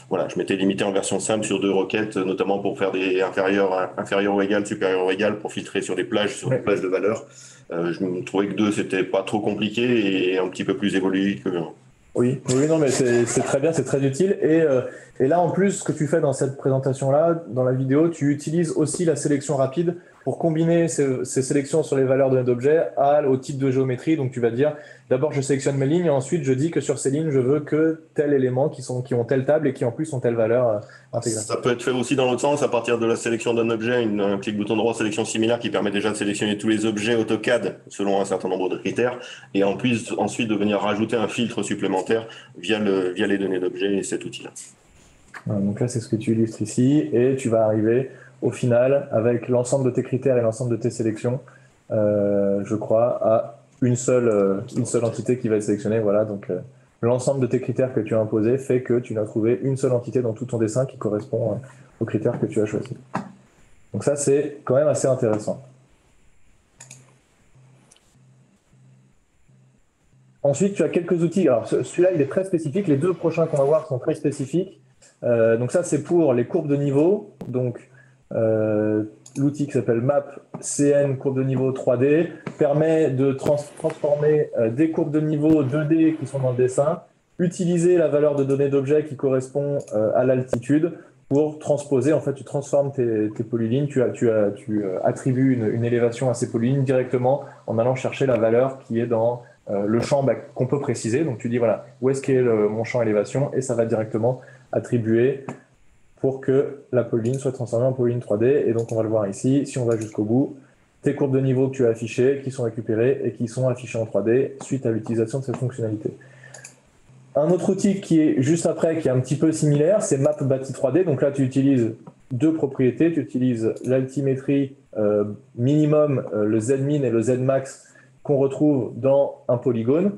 Voilà, je m'étais limité en version simple sur 2 requêtes, notamment pour faire des inférieurs ou égal, supérieurs ou égal, pour filtrer sur des plages de valeur. Je me trouvais que 2, c'était pas trop compliqué et un petit peu plus évolué que 1. Oui, non, mais c'est très bien, c'est très utile. Et là, en plus, ce que tu fais dans cette présentation-là, dans la vidéo, tu utilises aussi la sélection rapide pour combiner ces sélections sur les valeurs données d'objets au type de géométrie. Donc, tu vas dire, d'abord, je sélectionne mes lignes et ensuite, je dis que sur ces lignes, je veux que tel élément qui ont telle table et qui, en plus, ont telle valeur intégrée. Ça peut être fait aussi dans l'autre sens, à partir de la sélection d'un objet, un clic bouton droit sélection similaire qui permet déjà de sélectionner tous les objets AutoCAD selon un certain nombre de critères, et ensuite de venir rajouter un filtre supplémentaire via les données d'objets et cet outil-là. Donc là, c'est ce que tu illustres ici, et tu vas arriver au final avec l'ensemble de tes critères et l'ensemble de tes sélections, je crois, à une seule entité qui va être sélectionnée. Voilà, donc l'ensemble de tes critères que tu as imposés fait que tu n'as trouvé une seule entité dans tout ton dessin qui correspond aux critères que tu as choisis. Donc ça, c'est quand même assez intéressant. Ensuite, tu as quelques outils. Alors, celui-là, il est très spécifique. Les 2 prochains qu'on va voir sont très spécifiques. Donc ça, c'est pour les courbes de niveau. Donc, l'outil qui s'appelle Map CN courbe de niveau 3D permet de transformer des courbes de niveau 2D qui sont dans le dessin, utiliser la valeur de données d'objet qui correspond à l'altitude pour transposer. En fait, tu transformes tes polylignes, tu attribues une élévation à ces polylignes directement en allant chercher la valeur qui est dans le champ qu'on peut préciser. Donc tu dis voilà, où est-ce qu'est mon champ élévation, et ça va directement attribuer pour que la polyline soit transformée en polyline 3D. Et donc on va le voir ici, si on va jusqu'au bout, tes courbes de niveau que tu as affichées, qui sont récupérées et qui sont affichées en 3D suite à l'utilisation de cette fonctionnalité. Un autre outil qui est juste après, qui est un petit peu similaire, c'est Map Bâti 3D. Donc là, tu utilises 2 propriétés. Tu utilises l'altimétrie minimum, le Z-min et le Z-max qu'on retrouve dans un polygone.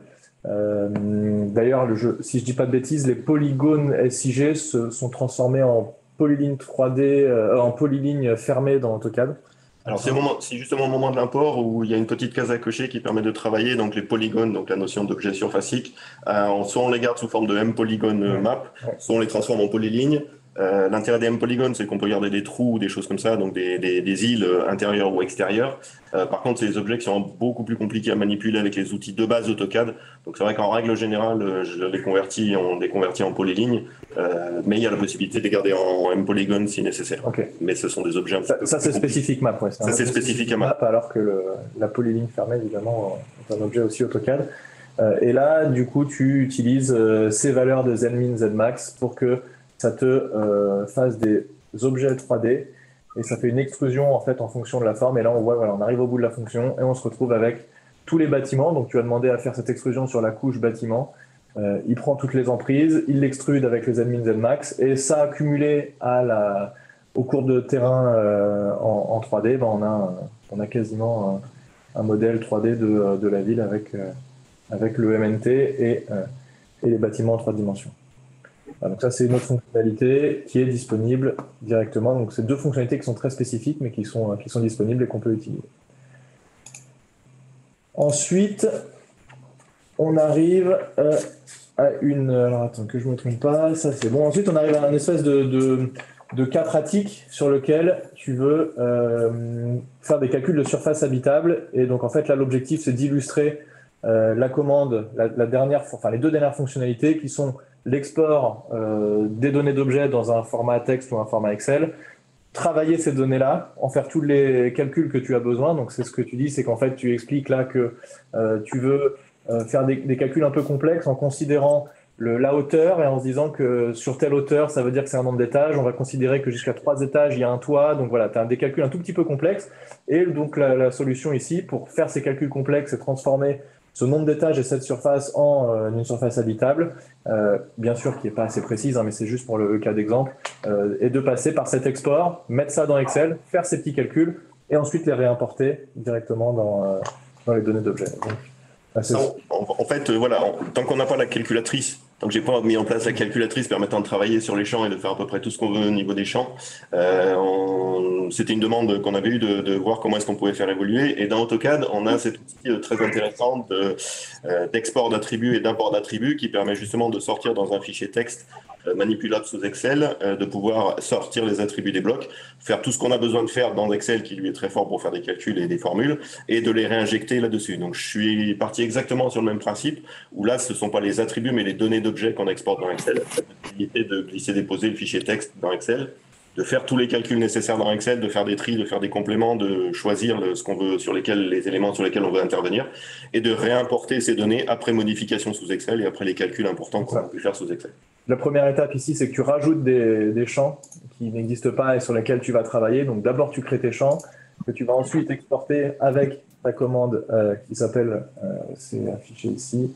D'ailleurs, si je ne dis pas de bêtises, les polygones SIG sont transformés en polyline 3D, en polyline fermée dans AutoCAD. Alors c'est justement au moment de l'import où il y a une petite case à cocher qui permet de travailler donc les polygones, donc la notion d'objet surfacique. Soit on les garde sous forme de M-polygone map, soit on les transforme en polylignes. L'intérêt des M-polygones, c'est qu'on peut garder des trous ou des choses comme ça, donc des îles intérieures ou extérieures. Par contre, c'est des objets qui sont beaucoup plus compliqués à manipuler avec les outils de base AutoCAD. Donc c'est vrai qu'en règle générale, je les convertis en polylignes, mais il y a la possibilité de les garder en M-polygone si nécessaire. Okay. Mais ce sont des objets un petit peu ça c'est spécifique map. Ouais. Ça c'est spécifique à map. Alors que la polyligne fermée, évidemment, est un objet aussi AutoCAD. Et là, du coup, tu utilises ces valeurs de Z-min, Z-max pour que ça te fasse des objets 3D, et ça fait une extrusion en fait en fonction de la forme. Et là, on voit, voilà, on arrive au bout de la fonction et on se retrouve avec tous les bâtiments. Donc, tu as demandé à faire cette extrusion sur la couche bâtiment. Il prend toutes les emprises, il l'extrude avec les Z-min, Z-max, et ça accumulé aux courbes de terrain en 3D, on a quasiment un modèle 3D de la ville avec le MNT et les bâtiments en 3 dimensions. Donc ça, c'est une autre fonctionnalité qui est disponible directement. Donc c'est 2 fonctionnalités qui sont très spécifiques, mais qui sont disponibles et qu'on peut utiliser. Ensuite, on arrive à alors attends, que je ne me trompe pas, ça c'est bon. Ensuite, on arrive à un espèce de cas pratique sur lequel tu veux faire des calculs de surface habitable. Et donc en fait, là, l'objectif, c'est d'illustrer la commande, les 2 dernières fonctionnalités qui sont l'export des données d'objets dans un format texte ou un format Excel, travailler ces données-là, en faire tous les calculs que tu as besoin. Donc c'est ce que tu dis, c'est qu'en fait tu expliques là que tu veux faire des calculs un peu complexes en considérant la hauteur et en se disant que sur telle hauteur, ça veut dire que c'est un nombre d'étages. On va considérer que jusqu'à 3 étages, il y a un toit. Donc voilà, tu as des calculs un tout petit peu complexes. Et donc la solution ici, pour faire ces calculs complexes et transformer ce nombre d'étages et cette surface en une surface habitable, bien sûr qui n'est pas assez précise, mais c'est juste pour le cas d'exemple, et de passer par cet export, mettre ça dans Excel, faire ces petits calculs et ensuite les réimporter directement dans les données d'objets. En fait, voilà, tant qu'on n'a pas la calculatrice Donc, j'ai pas mis en place la calculatrice permettant de travailler sur les champs et de faire à peu près tout ce qu'on veut au niveau des champs. C'était une demande qu'on avait eue de voir comment est-ce qu'on pouvait faire évoluer. Et dans AutoCAD, on a cet outil très intéressant d'export d'attributs et d'import d'attributs qui permet justement de sortir dans un fichier texte manipulable sous Excel, de pouvoir sortir les attributs des blocs, faire tout ce qu'on a besoin de faire dans Excel, qui lui est très fort pour faire des calculs et des formules, et de les réinjecter là-dessus. Donc, je suis parti exactement sur le même principe, où là, ce ne sont pas les attributs, mais les données d'objets qu'on exporte dans Excel. La possibilité de glisser-déposer le fichier texte dans Excel, de faire tous les calculs nécessaires dans Excel, de faire des tris, de faire des compléments, de choisir ce qu'on veut, les éléments sur lesquels on veut intervenir, et de réimporter ces données après modification sous Excel et après les calculs importants qu'on a pu faire sous Excel. La première étape ici, c'est que tu rajoutes des champs qui n'existent pas et sur lesquels tu vas travailler. Donc d'abord, tu crées tes champs que tu vas ensuite exporter avec ta commande qui s'appelle, c'est affiché ici,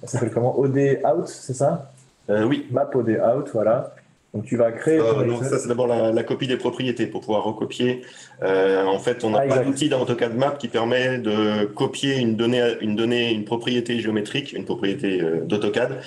ça s'appelle comment? OD out, c'est ça? Oui. Map OD out, voilà. Donc tu vas créer. Donc ça, c'est d'abord la copie des propriétés pour pouvoir recopier. En fait, on a pas d'outil dans AutoCAD Map qui permet de copier une propriété géométrique, une propriété d'AutoCAD,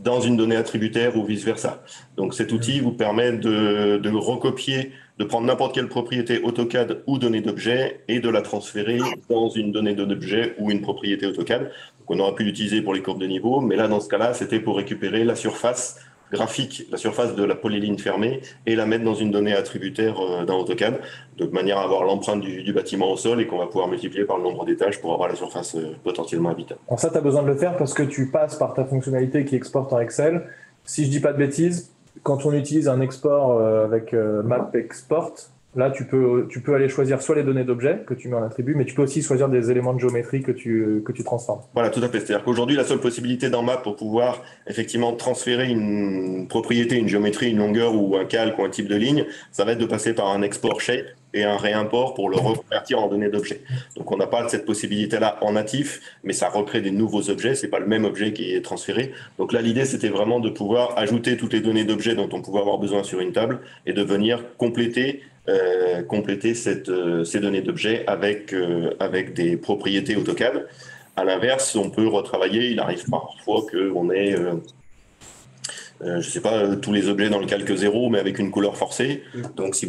dans une donnée attributaire ou vice-versa. Donc cet outil vous permet de recopier, de prendre n'importe quelle propriété AutoCAD ou donnée d'objet et de la transférer dans une donnée d'objet ou une propriété AutoCAD. Donc on aura pu l'utiliser pour les courbes de niveau, mais là, dans ce cas-là, c'était pour récupérer la surface graphique, la surface de la polyligne fermée, et la mettre dans une donnée attributaire dans AutoCAD, de manière à avoir l'empreinte du bâtiment au sol et qu'on va pouvoir multiplier par le nombre d'étages pour avoir la surface potentiellement habitable. Alors ça, tu as besoin de le faire parce que tu passes par ta fonctionnalité qui exporte en Excel. Si je dis pas de bêtises, quand on utilise un export avec Map Export, là, tu peux aller choisir soit les données d'objets que tu mets en attribut, mais tu peux aussi choisir des éléments de géométrie que tu transformes. Voilà, tout à fait. C'est-à-dire qu'aujourd'hui, la seule possibilité dans Map pour pouvoir effectivement transférer une propriété, une géométrie, une longueur ou un calque ou un type de ligne, ça va être de passer par un export shape et un réimport pour le reconvertir en données d'objets. Donc on n'a pas cette possibilité-là en natif, mais ça recrée des nouveaux objets, c'est pas le même objet qui est transféré. Donc là, l'idée, c'était vraiment de pouvoir ajouter toutes les données d'objets dont on pouvait avoir besoin sur une table et de venir compléter ces données d'objets avec des propriétés AutoCAD. À l'inverse, on peut retravailler, il arrive parfois qu'on ait je sais pas, tous les objets dans le calque 0, mais avec une couleur forcée. Donc, si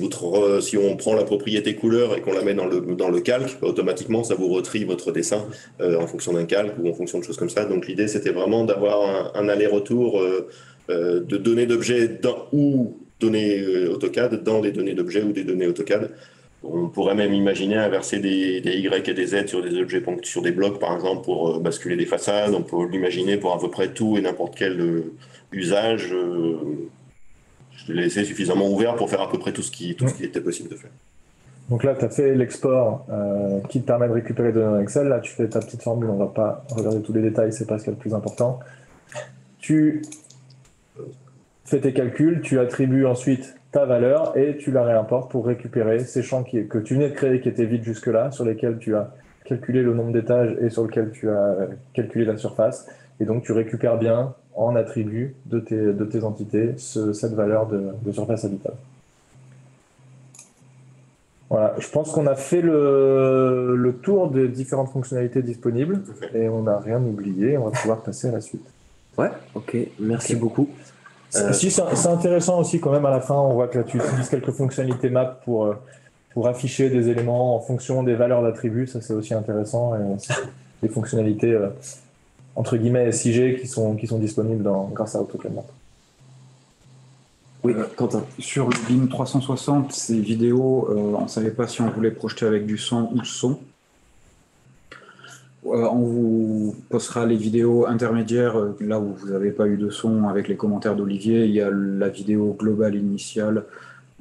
on prend la propriété couleur et qu'on la met dans le calque, automatiquement, ça vous retrie votre dessin en fonction d'un calque ou en fonction de choses comme ça. Donc, l'idée, c'était vraiment d'avoir un aller-retour de données d'objets ou données AutoCAD dans des données d'objets ou des données AutoCAD. On pourrait même imaginer inverser des Y et des Z sur des objets, sur des blocs, par exemple, pour basculer des façades. On peut l'imaginer pour à peu près tout et n'importe quel usage. Je l'ai laissé suffisamment ouvert pour faire à peu près tout ce qui était possible de faire. Donc là, tu as fait l'export qui te permet de récupérer des données dans Excel. Là, tu fais ta petite formule. On ne va pas regarder tous les détails, c'est pas ce qui est le plus important. Tu fais tes calculs, tu attribues ensuite ta valeur et tu la réimportes pour récupérer ces champs que tu venais de créer, qui étaient vides jusque-là, sur lesquels tu as calculé le nombre d'étages et sur lesquels tu as calculé la surface. Et donc, tu récupères bien en attribut de tes entités cette valeur de surface habitable. Voilà, je pense qu'on a fait le tour des différentes fonctionnalités disponibles et on n'a rien oublié. On va pouvoir passer à la suite. Ouais, ok, merci beaucoup. Si, c'est intéressant aussi quand même à la fin, on voit que là tu utilises quelques fonctionnalités map pour afficher des éléments en fonction des valeurs d'attributs, ça c'est aussi intéressant. Et des fonctionnalités entre guillemets SIG qui sont disponibles grâce à AutoCAD Map. Oui, Quentin. Sur le BIM 360, ces vidéos, on ne savait pas si on voulait projeter avec du son ou son. On vous postera les vidéos intermédiaires, là où vous n'avez pas eu de son, avec les commentaires d'Olivier. Il y a la vidéo globale initiale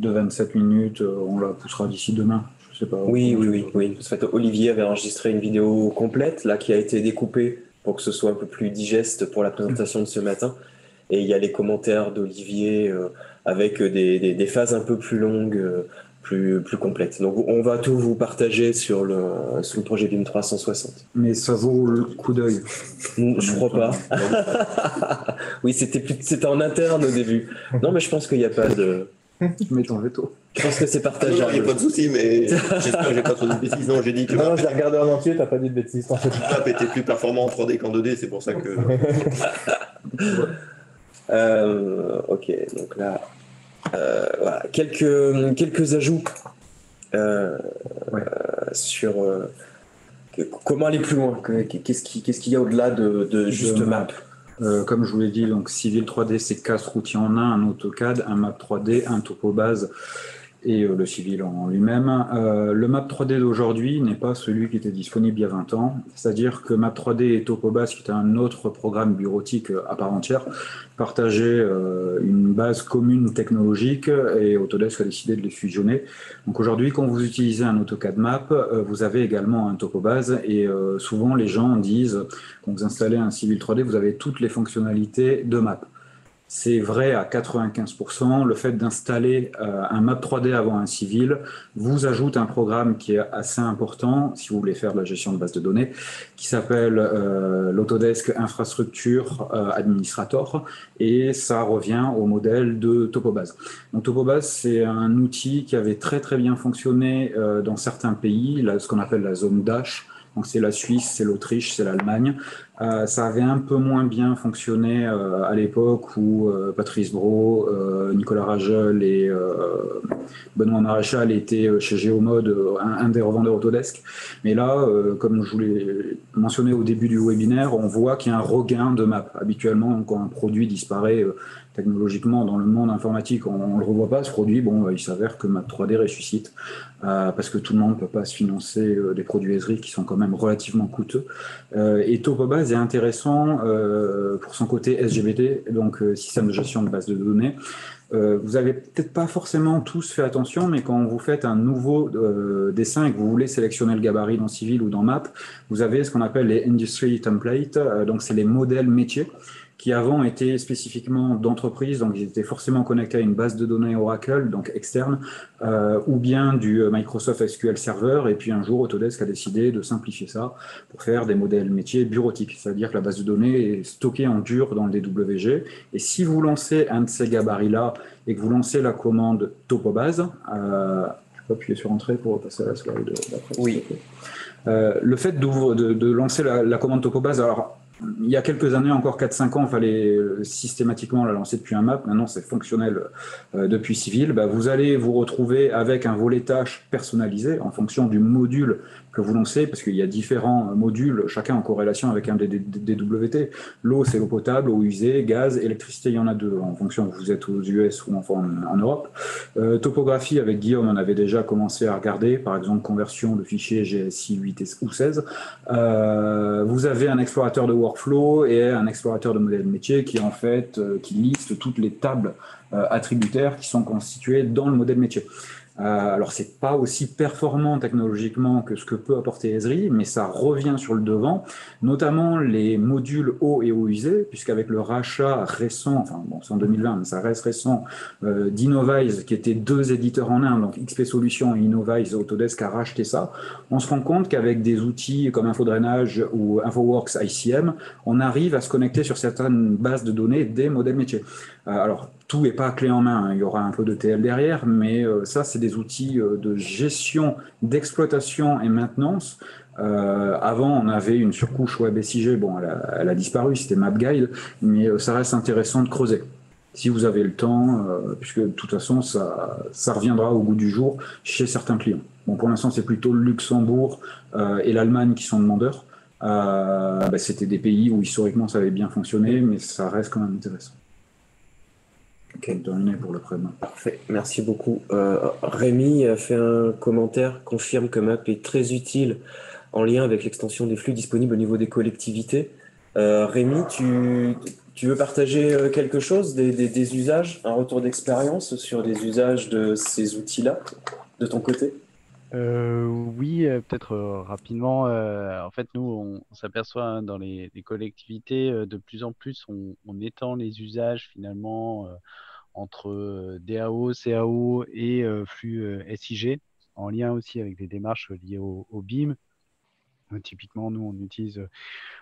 de 27 minutes, on la poussera d'ici demain. Je sais pas. Oui. En fait, Olivier avait enregistré une vidéo complète, là, qui a été découpée pour que ce soit un peu plus digeste pour la présentation de ce matin. Et il y a les commentaires d'Olivier avec des phases un peu plus longues, plus complètes. Donc on va tout vous partager sur le projet BIM 360. Mais ça vaut le coup d'œil. Je crois pas. Oui, c'était en interne au début. Non, mais je pense qu'il n'y a pas de... Tu mets ton veto. Je pense que c'est partageable. Il n'y a pas de souci, mais j'espère que j'ai pas trop dit de bêtises. Non, j'ai dit que Non, j'ai regardé en entier, t'as pas dit de bêtises. Map était plus performant en 3D qu'en 2D, c'est pour ça que... Ok, donc là, voilà, quelques ajouts euh, Ouais. sur comment aller plus loin. Qu'est-ce qu'il y a au-delà de juste De map? map. Comme je vous l'ai dit, donc Civil 3D, c'est 4 outils en un AutoCAD, un Map 3D, un Topobase et le civil en lui-même. Le Map 3D d'aujourd'hui n'est pas celui qui était disponible il y a 20 ans. C'est-à-dire que Map 3D et Topobase, qui est un autre programme bureautique à part entière, partageaient une base commune technologique et Autodesk a décidé de les fusionner. Donc aujourd'hui, quand vous utilisez un AutoCAD Map, vous avez également un Topobase et souvent les gens disent, quand vous installez un Civil 3D, vous avez toutes les fonctionnalités de Map. C'est vrai à 95%. Le fait d'installer un Map 3D avant un civil vous ajoute un programme qui est assez important si vous voulez faire de la gestion de base de données, qui s'appelle l'Autodesk Infrastructure Administrator, et ça revient au modèle de Topobase. Donc Topobase, c'est un outil qui avait très très bien fonctionné dans certains pays, là, ce qu'on appelle la zone DACH. Donc c'est la Suisse, c'est l'Autriche, c'est l'Allemagne. Ça avait un peu moins bien fonctionné à l'époque où Patrice Brault, Nicolas Ragel et Benoît Maréchal étaient chez Géomode, un des revendeurs Autodesk. Mais là, comme je vous l'ai mentionné au début du webinaire, on voit qu'il y a un regain de map. Habituellement, quand un produit disparaît technologiquement dans le monde informatique, on ne le revoit pas, ce produit. Bon, il s'avère que Map 3D ressuscite parce que tout le monde ne peut pas se financer des produits Esri qui sont quand même relativement coûteux. Et Topobase est intéressant pour son côté SGBD, donc système de gestion de base de données. Vous avez peut-être pas forcément tous fait attention, mais quand vous faites un nouveau dessin et que vous voulez sélectionner le gabarit dans Civil ou dans Map, vous avez ce qu'on appelle les Industry Templates, donc c'est les modèles métiers qui avant étaient spécifiquement d'entreprise, donc ils étaient forcément connectés à une base de données Oracle, donc externe, ou bien du Microsoft SQL Server, et puis un jour Autodesk a décidé de simplifier ça pour faire des modèles métiers bureautiques, c'est-à-dire que la base de données est stockée en dur dans le DWG, et si vous lancez un de ces gabarits-là et que vous lancez la commande Topobase, je peux appuyer sur Entrée pour passer à la slide d'après. Oui. Le fait de lancer la commande Topobase, alors il y a quelques années, encore 4-5 ans, il fallait systématiquement la lancer depuis un map. Maintenant, c'est fonctionnel depuis Civil. Vous allez vous retrouver avec un volet tâches personnalisé en fonction du module que vous lancez, parce qu'il y a différents modules, chacun en corrélation avec un des DWT. L'eau, c'est l'eau potable, eau usée, gaz, électricité, il y en a deux, en fonction que vous êtes aux US ou en Europe. Topographie, avec Guillaume, on avait déjà commencé à regarder, par exemple, conversion de fichiers GSI 8 ou 16. Vous avez un explorateur de workflow et un explorateur de modèle métier qui en fait qui liste toutes les tables attributaires qui sont constituées dans le modèle métier. Alors c'est pas aussi performant technologiquement que ce que peut apporter Esri, mais ça revient sur le devant, notamment les modules eau et eau usée, puisqu'avec le rachat récent, enfin bon c'est en 2020, mais ça reste récent, d'Innovise, qui étaient deux éditeurs en un, donc XP Solutions et Innovise, Autodesk a racheté ça. On se rend compte qu'avec des outils comme Infodrainage ou InfoWorks ICM, on arrive à se connecter sur certaines bases de données des modèles métiers. Alors, tout n'est pas clé en main, hein. Il y aura un peu de TL derrière, mais ça, c'est des outils de gestion, d'exploitation et maintenance. Avant, on avait une surcouche web SIG, bon, elle a disparu, c'était MapGuide, mais ça reste intéressant de creuser. Si vous avez le temps, puisque de toute façon, ça reviendra au goût du jour chez certains clients. Bon, pour l'instant, c'est plutôt le Luxembourg et l'Allemagne qui sont demandeurs. C'était des pays où historiquement ça avait bien fonctionné, mais ça reste quand même intéressant. Ok, terminé pour le prêt. Parfait, merci beaucoup. Rémi a fait un commentaire, confirme que Map est très utile en lien avec l'extension des flux disponibles au niveau des collectivités. Rémi, tu veux partager quelque chose, des usages, un retour d'expérience sur les usages de ces outils-là, de ton côté? Oui, peut-être rapidement. En fait, nous, on s'aperçoit hein, dans les collectivités, de plus en plus, on étend les usages finalement entre DAO, CAO et flux SIG, en lien aussi avec des démarches liées au BIM. Typiquement, nous, on utilise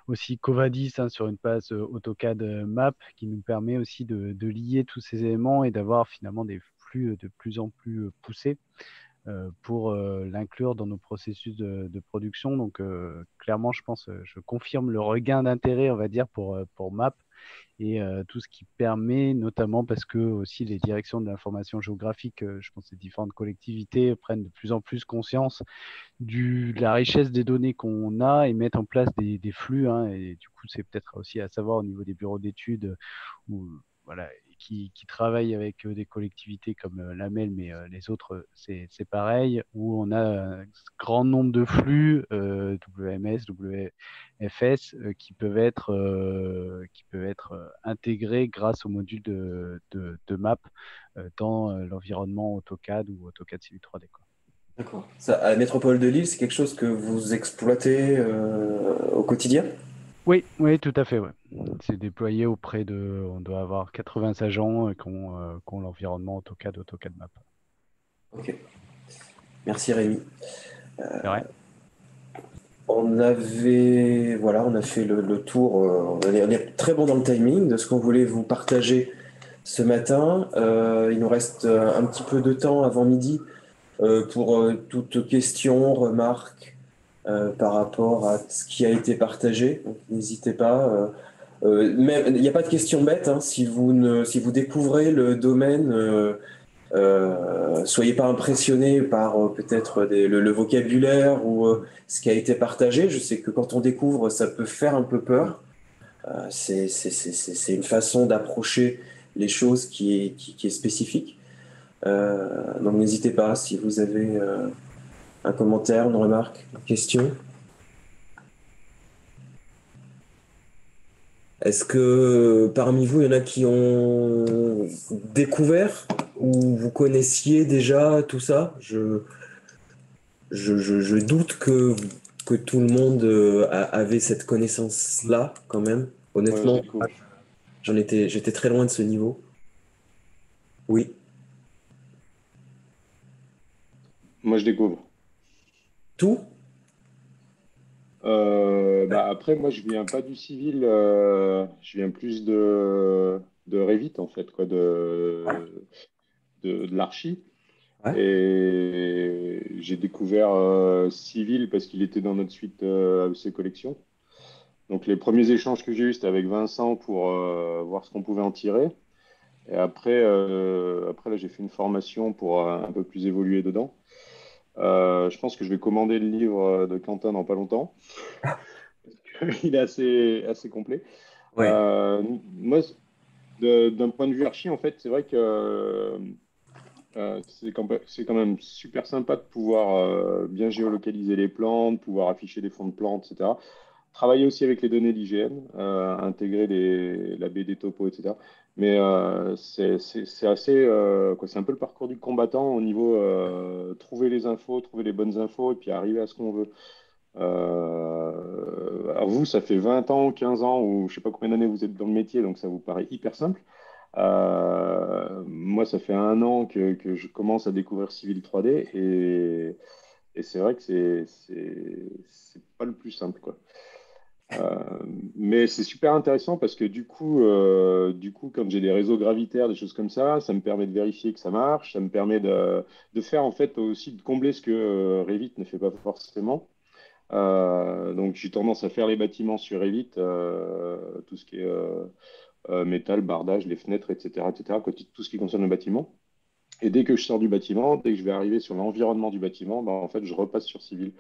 aussi Covadis hein, sur une base AutoCAD Map qui nous permet aussi de lier tous ces éléments et d'avoir finalement des flux de plus en plus poussés pour l'inclure dans nos processus de production. Donc, clairement, je pense, je confirme le regain d'intérêt, on va dire, pour Map et tout ce qui permet, notamment parce que aussi les directions de l'information géographique, je pense que les différentes collectivités prennent de plus en plus conscience de la richesse des données qu'on a et mettent en place des flux, hein, et du coup, c'est peut-être aussi à savoir au niveau des bureaux d'études où, voilà, qui travaillent avec des collectivités comme l'AMEL, mais les autres, c'est pareil, où on a un grand nombre de flux WMS, WFS qui peuvent être intégrés grâce au module de map dans l'environnement AutoCAD ou AutoCAD Civil 3D, quoi. D'accord. Ça, à la métropole de Lille, c'est quelque chose que vous exploitez au quotidien? Oui, oui, tout à fait, ouais. C'est déployé auprès on doit avoir 80 agents qui ont l'environnement AutoCAD, AutoCAD Map. Ok. Merci Rémi. C'est vrai? Voilà, on a fait le tour. On est très bon dans le timing de ce qu'on voulait vous partager ce matin. Il nous reste un petit peu de temps avant midi pour toute question, remarque par rapport à ce qui a été partagé. Donc, n'hésitez pas. Il n'y a pas de question bête, hein, si vous découvrez le domaine. Soyez pas impressionnés par peut-être le vocabulaire ou ce qui a été partagé. Je sais que quand on découvre, ça peut faire un peu peur. C'est une façon d'approcher les choses qui est spécifique. Donc n'hésitez pas si vous avez un commentaire, une remarque, une question. Est-ce que parmi vous, il y en a qui ont découvert ou vous connaissiez déjà tout ça? Je doute que tout le monde avait cette connaissance-là, quand même. Moi, je Honnêtement, découvre. j'étais très loin de ce niveau. Oui, Moi, je découvre. tout? Après, moi, je viens pas du civil, je viens plus de Revit, en fait, quoi, de l'archi. Ouais. Et j'ai découvert civil parce qu'il était dans notre suite AEC Collection. Donc, les premiers échanges que j'ai eus, c'était avec Vincent pour voir ce qu'on pouvait en tirer. Et après là, j'ai fait une formation pour un peu plus évoluer dedans. Je pense que je vais commander le livre de Quentin dans pas longtemps. Il est assez complet. Ouais. Moi, d'un point de vue archi, en fait, c'est vrai que c'est quand même super sympa de pouvoir bien géolocaliser les plans, de pouvoir afficher des fonds de plantes, etc. Travailler aussi avec les données d'IGN, intégrer la BD topo, etc. Mais c'est assez, quoi, c'est un peu le parcours du combattant au niveau trouver les infos, trouver les bonnes infos et puis arriver à ce qu'on veut. Alors vous, ça fait 20 ans, 15 ans ou je sais pas combien d'années vous êtes dans le métier, donc ça vous paraît hyper simple. Moi, ça fait un an que je commence à découvrir Civil 3D et c'est vrai que c'est pas le plus simple, quoi. Euh, mais c'est super intéressant parce que du coup, quand j'ai des réseaux gravitaires, des choses comme ça me permet de vérifier que ça marche, ça me permet de faire en fait aussi de combler ce que Revit ne fait pas forcément. Donc j'ai tendance à faire les bâtiments sur Revit, tout ce qui est métal, bardage, les fenêtres, etc., etc., tout ce qui concerne le bâtiment. Et dès que je sors du bâtiment, dès que je vais arriver sur l'environnement du bâtiment, ben, en fait, je repasse sur Civil.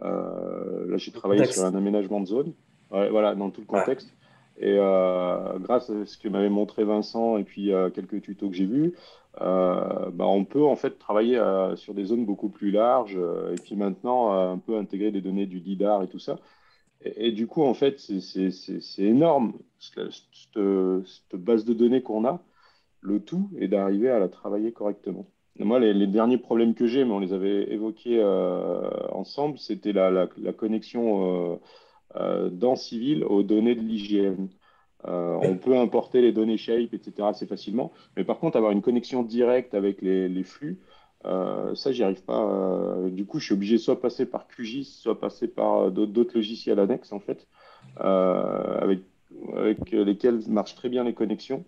Là, j'ai Le travaillé sur un contexte. aménagement de zone, ouais, voilà, dans tout le Ouais. contexte. Et grâce à ce que m'avait montré Vincent et puis quelques tutos que j'ai vus, bah, on peut en fait travailler sur des zones beaucoup plus larges et puis maintenant un peu intégrer des données du LIDAR et tout ça. Et du coup, en fait, c'est énorme cette base de données qu'on a. Le tout est d'arriver à la travailler correctement. Et moi, les derniers problèmes que j'ai, mais on les avait évoqués ensemble, c'était la connexion dans Civil aux données de l'IGN. On peut importer les données Shape, etc. assez facilement, mais par contre, avoir une connexion directe avec les flux, ça, j'y arrive pas. Du coup, je suis obligé soit passer par QGIS, soit passer par d'autres logiciels annexes, en fait, avec, avec lesquels marchent très bien les connexions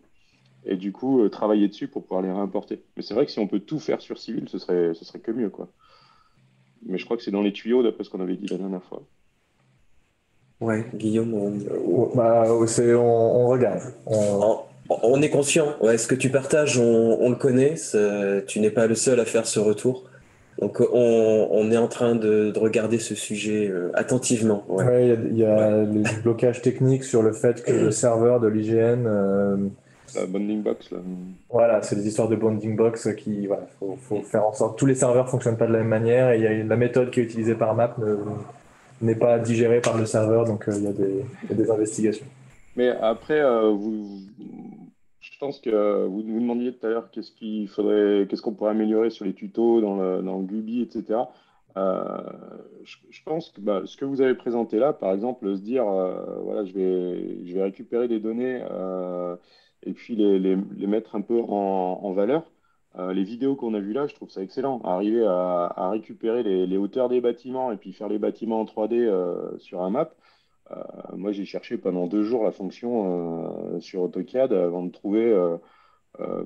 et du coup travailler dessus pour pouvoir les réimporter. Mais c'est vrai que si on peut tout faire sur Civil, ce serait que mieux, quoi. Mais je crois que c'est dans les tuyaux d'après ce qu'on avait dit la dernière fois. Ouais, Guillaume, On regarde. on est conscient. Ouais, ce que tu partages, on le connaît. Tu n'es pas le seul à faire ce retour. Donc, on est en train de regarder ce sujet attentivement. Ouais. Ouais, il y Ouais. a du blocage technique sur le fait que le serveur de l'IGN, La bonding box, là. voilà, c'est des histoires de bonding box voilà, faut faire en sorte que tous les serveurs fonctionnent pas de la même manière et la méthode qui est utilisée par MAP n'est pas digérée par le serveur, donc il y a des investigations. Mais après, je pense que vous demandiez tout à l'heure qu'est-ce qu'on pourrait améliorer sur les tutos dans le Gubi, etc. Euh, je pense que ce que vous avez présenté là, par exemple, se dire, voilà, je vais récupérer des données et puis les mettre un peu en valeur. Les vidéos qu'on a vues là, je trouve ça excellent. Arriver à récupérer les hauteurs des bâtiments et puis faire les bâtiments en 3D sur un map. Moi, j'ai cherché pendant 2 jours la fonction sur AutoCAD avant de trouver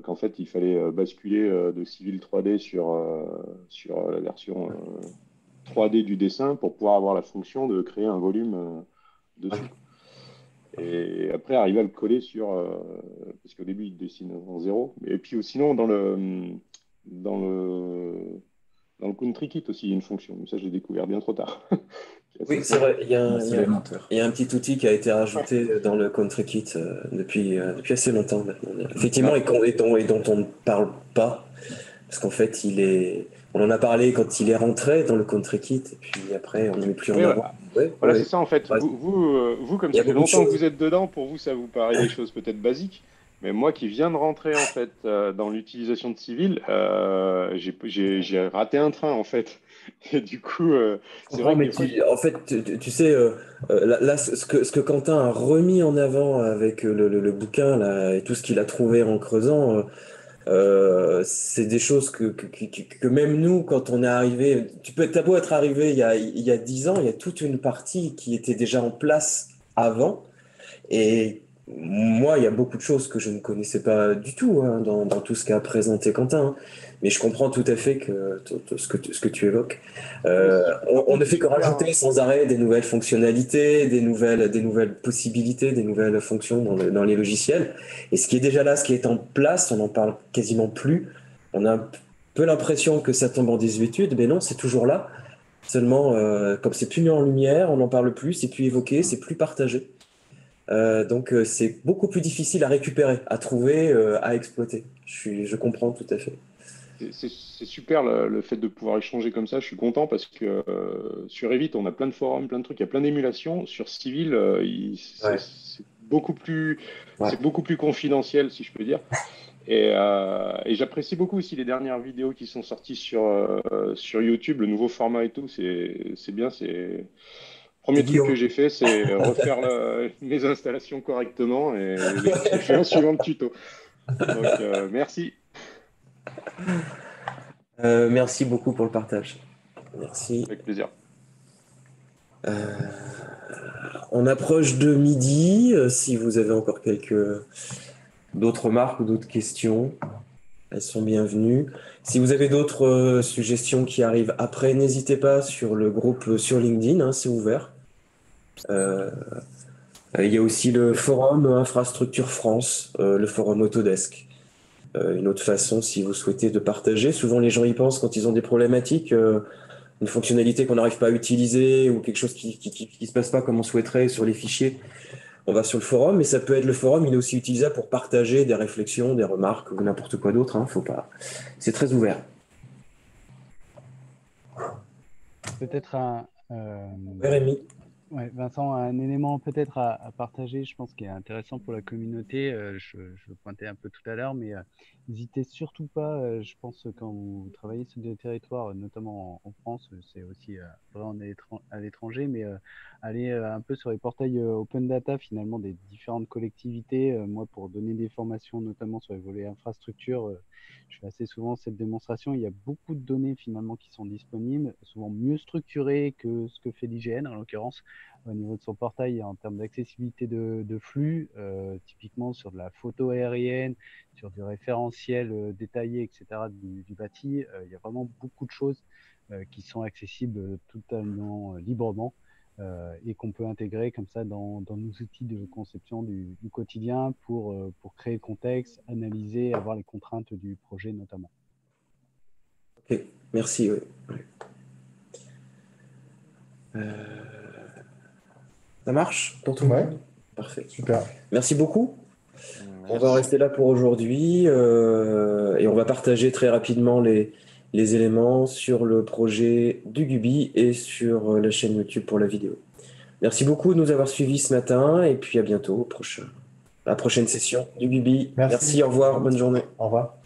qu'en fait, il fallait basculer de Civil 3D sur la version 3D du dessin pour pouvoir avoir la fonction de créer un volume dessus. Et après, arriver à le coller parce qu'au début, il dessine en zéro. Et puis sinon, dans le, dans le Country Kit aussi, il y a une fonction. Mais ça, je l'ai découvert bien trop tard. C'est assez Oui, c'est simple. vrai. C'est élémentaire. Il y a un petit outil qui a été rajouté dans le Country Kit depuis assez longtemps maintenant. Effectivement, et dont on ne parle pas, parce qu'en fait, on en a parlé quand il est rentré dans le Country Kit, et puis après, on ne met plus en Oui, avant. Ouais, voilà, ouais. c'est ça en fait. Ouais. Vous, comme Il y ça a fait beaucoup de longtemps que choses. vous êtes dedans, pour vous, ça vous paraît des choses peut-être basiques. Mais moi qui viens de rentrer en fait dans l'utilisation de civil, j'ai raté un train en fait. Et du coup, Je c'est comprends, vrai que mais des fois, en fait, tu sais, là, ce que Quentin a remis en avant avec le bouquin là, et tout ce qu'il a trouvé en creusant, c'est des choses que même nous, quand on est arrivé, t'as beau être arrivé il y a 10 ans, il y a toute une partie qui était déjà en place avant. Et moi, il y a beaucoup de choses que je ne connaissais pas du tout hein, dans tout ce qu'a présenté Quentin. Hein. Mais je comprends tout à fait ce que tu évoques. mais On, par on ne contre, c'est fait que super, hein. rajouter sans arrêt des nouvelles fonctionnalités, des nouvelles possibilités, des nouvelles fonctions dans les logiciels. Et ce qui est déjà là, ce qui est en place, on n'en parle quasiment plus. On a un peu l'impression que ça tombe en désuétude, mais non, c'est toujours là. Seulement, comme c'est plus mis en lumière, on n'en parle plus, c'est plus évoqué, c'est plus partagé. Donc c'est beaucoup plus difficile à récupérer, à trouver, à exploiter. Je comprends tout à fait. C'est super le fait de pouvoir échanger comme ça. Je suis content parce que sur Revit, on a plein de forums, plein de trucs, il y a plein d'émulations. Sur Civil, Ouais, c'est ouais. beaucoup plus confidentiel, si je peux dire. Et j'apprécie beaucoup aussi les dernières vidéos qui sont sorties sur YouTube, le nouveau format et tout. C'est bien. C'est Premier truc que Guillaume. j'ai fait, c'est refaire mes installations correctement et j'ai fait en suivant le tuto. Donc, merci. Merci beaucoup pour le partage. Merci. Avec plaisir. Euh, on approche de midi. Si vous avez encore d'autres remarques ou d'autres questions, elles sont bienvenues. Si vous avez d'autres suggestions qui arrivent après, n'hésitez pas sur le groupe sur LinkedIn, hein, c'est ouvert. Euh, il y a aussi le forum Infrastructure France, le forum Autodesk. Une autre façon, si vous souhaitez, de partager. Souvent, les gens y pensent quand ils ont des problématiques, une fonctionnalité qu'on n'arrive pas à utiliser ou quelque chose qui se passe pas comme on souhaiterait sur les fichiers. On va sur le forum, mais ça peut être le forum, il est aussi utilisable pour partager des réflexions, des remarques ou n'importe quoi d'autre. Hein, faut pas. C'est très ouvert. Peut-être Ouais, Rémi. ouais, Vincent, un élément peut-être à partager, je pense, qui est intéressant pour la communauté. Je le pointais un peu tout à l'heure, mais n'hésitez surtout pas, je pense, quand vous travaillez sur des territoires, notamment en France, c'est aussi vrai à l'étranger, mais aller un peu sur les portails open data, finalement, des différentes collectivités. Moi, pour donner des formations, notamment sur les volets infrastructure, je fais assez souvent cette démonstration. Il y a beaucoup de données, finalement, qui sont disponibles, souvent mieux structurées que ce que fait l'IGN, en l'occurrence au niveau de son portail en termes d'accessibilité de flux, typiquement sur de la photo aérienne, sur du référentiel détaillé, etc. du bâti. Il y a vraiment beaucoup de choses qui sont accessibles totalement librement. et qu'on peut intégrer comme ça dans nos outils de conception du quotidien pour créer le contexte, analyser, avoir les contraintes du projet notamment. Ok, merci. Oui. Ça marche pour tout le Ouais. monde? Parfait. Super. Merci beaucoup. On va Merci. rester là pour aujourd'hui et on va partager très rapidement les éléments sur le projet du Gubi et sur la chaîne YouTube pour la vidéo. Merci beaucoup de nous avoir suivis ce matin et puis à bientôt à la prochaine session du Gubi. Merci. Merci, au revoir, bonne journée. Au revoir.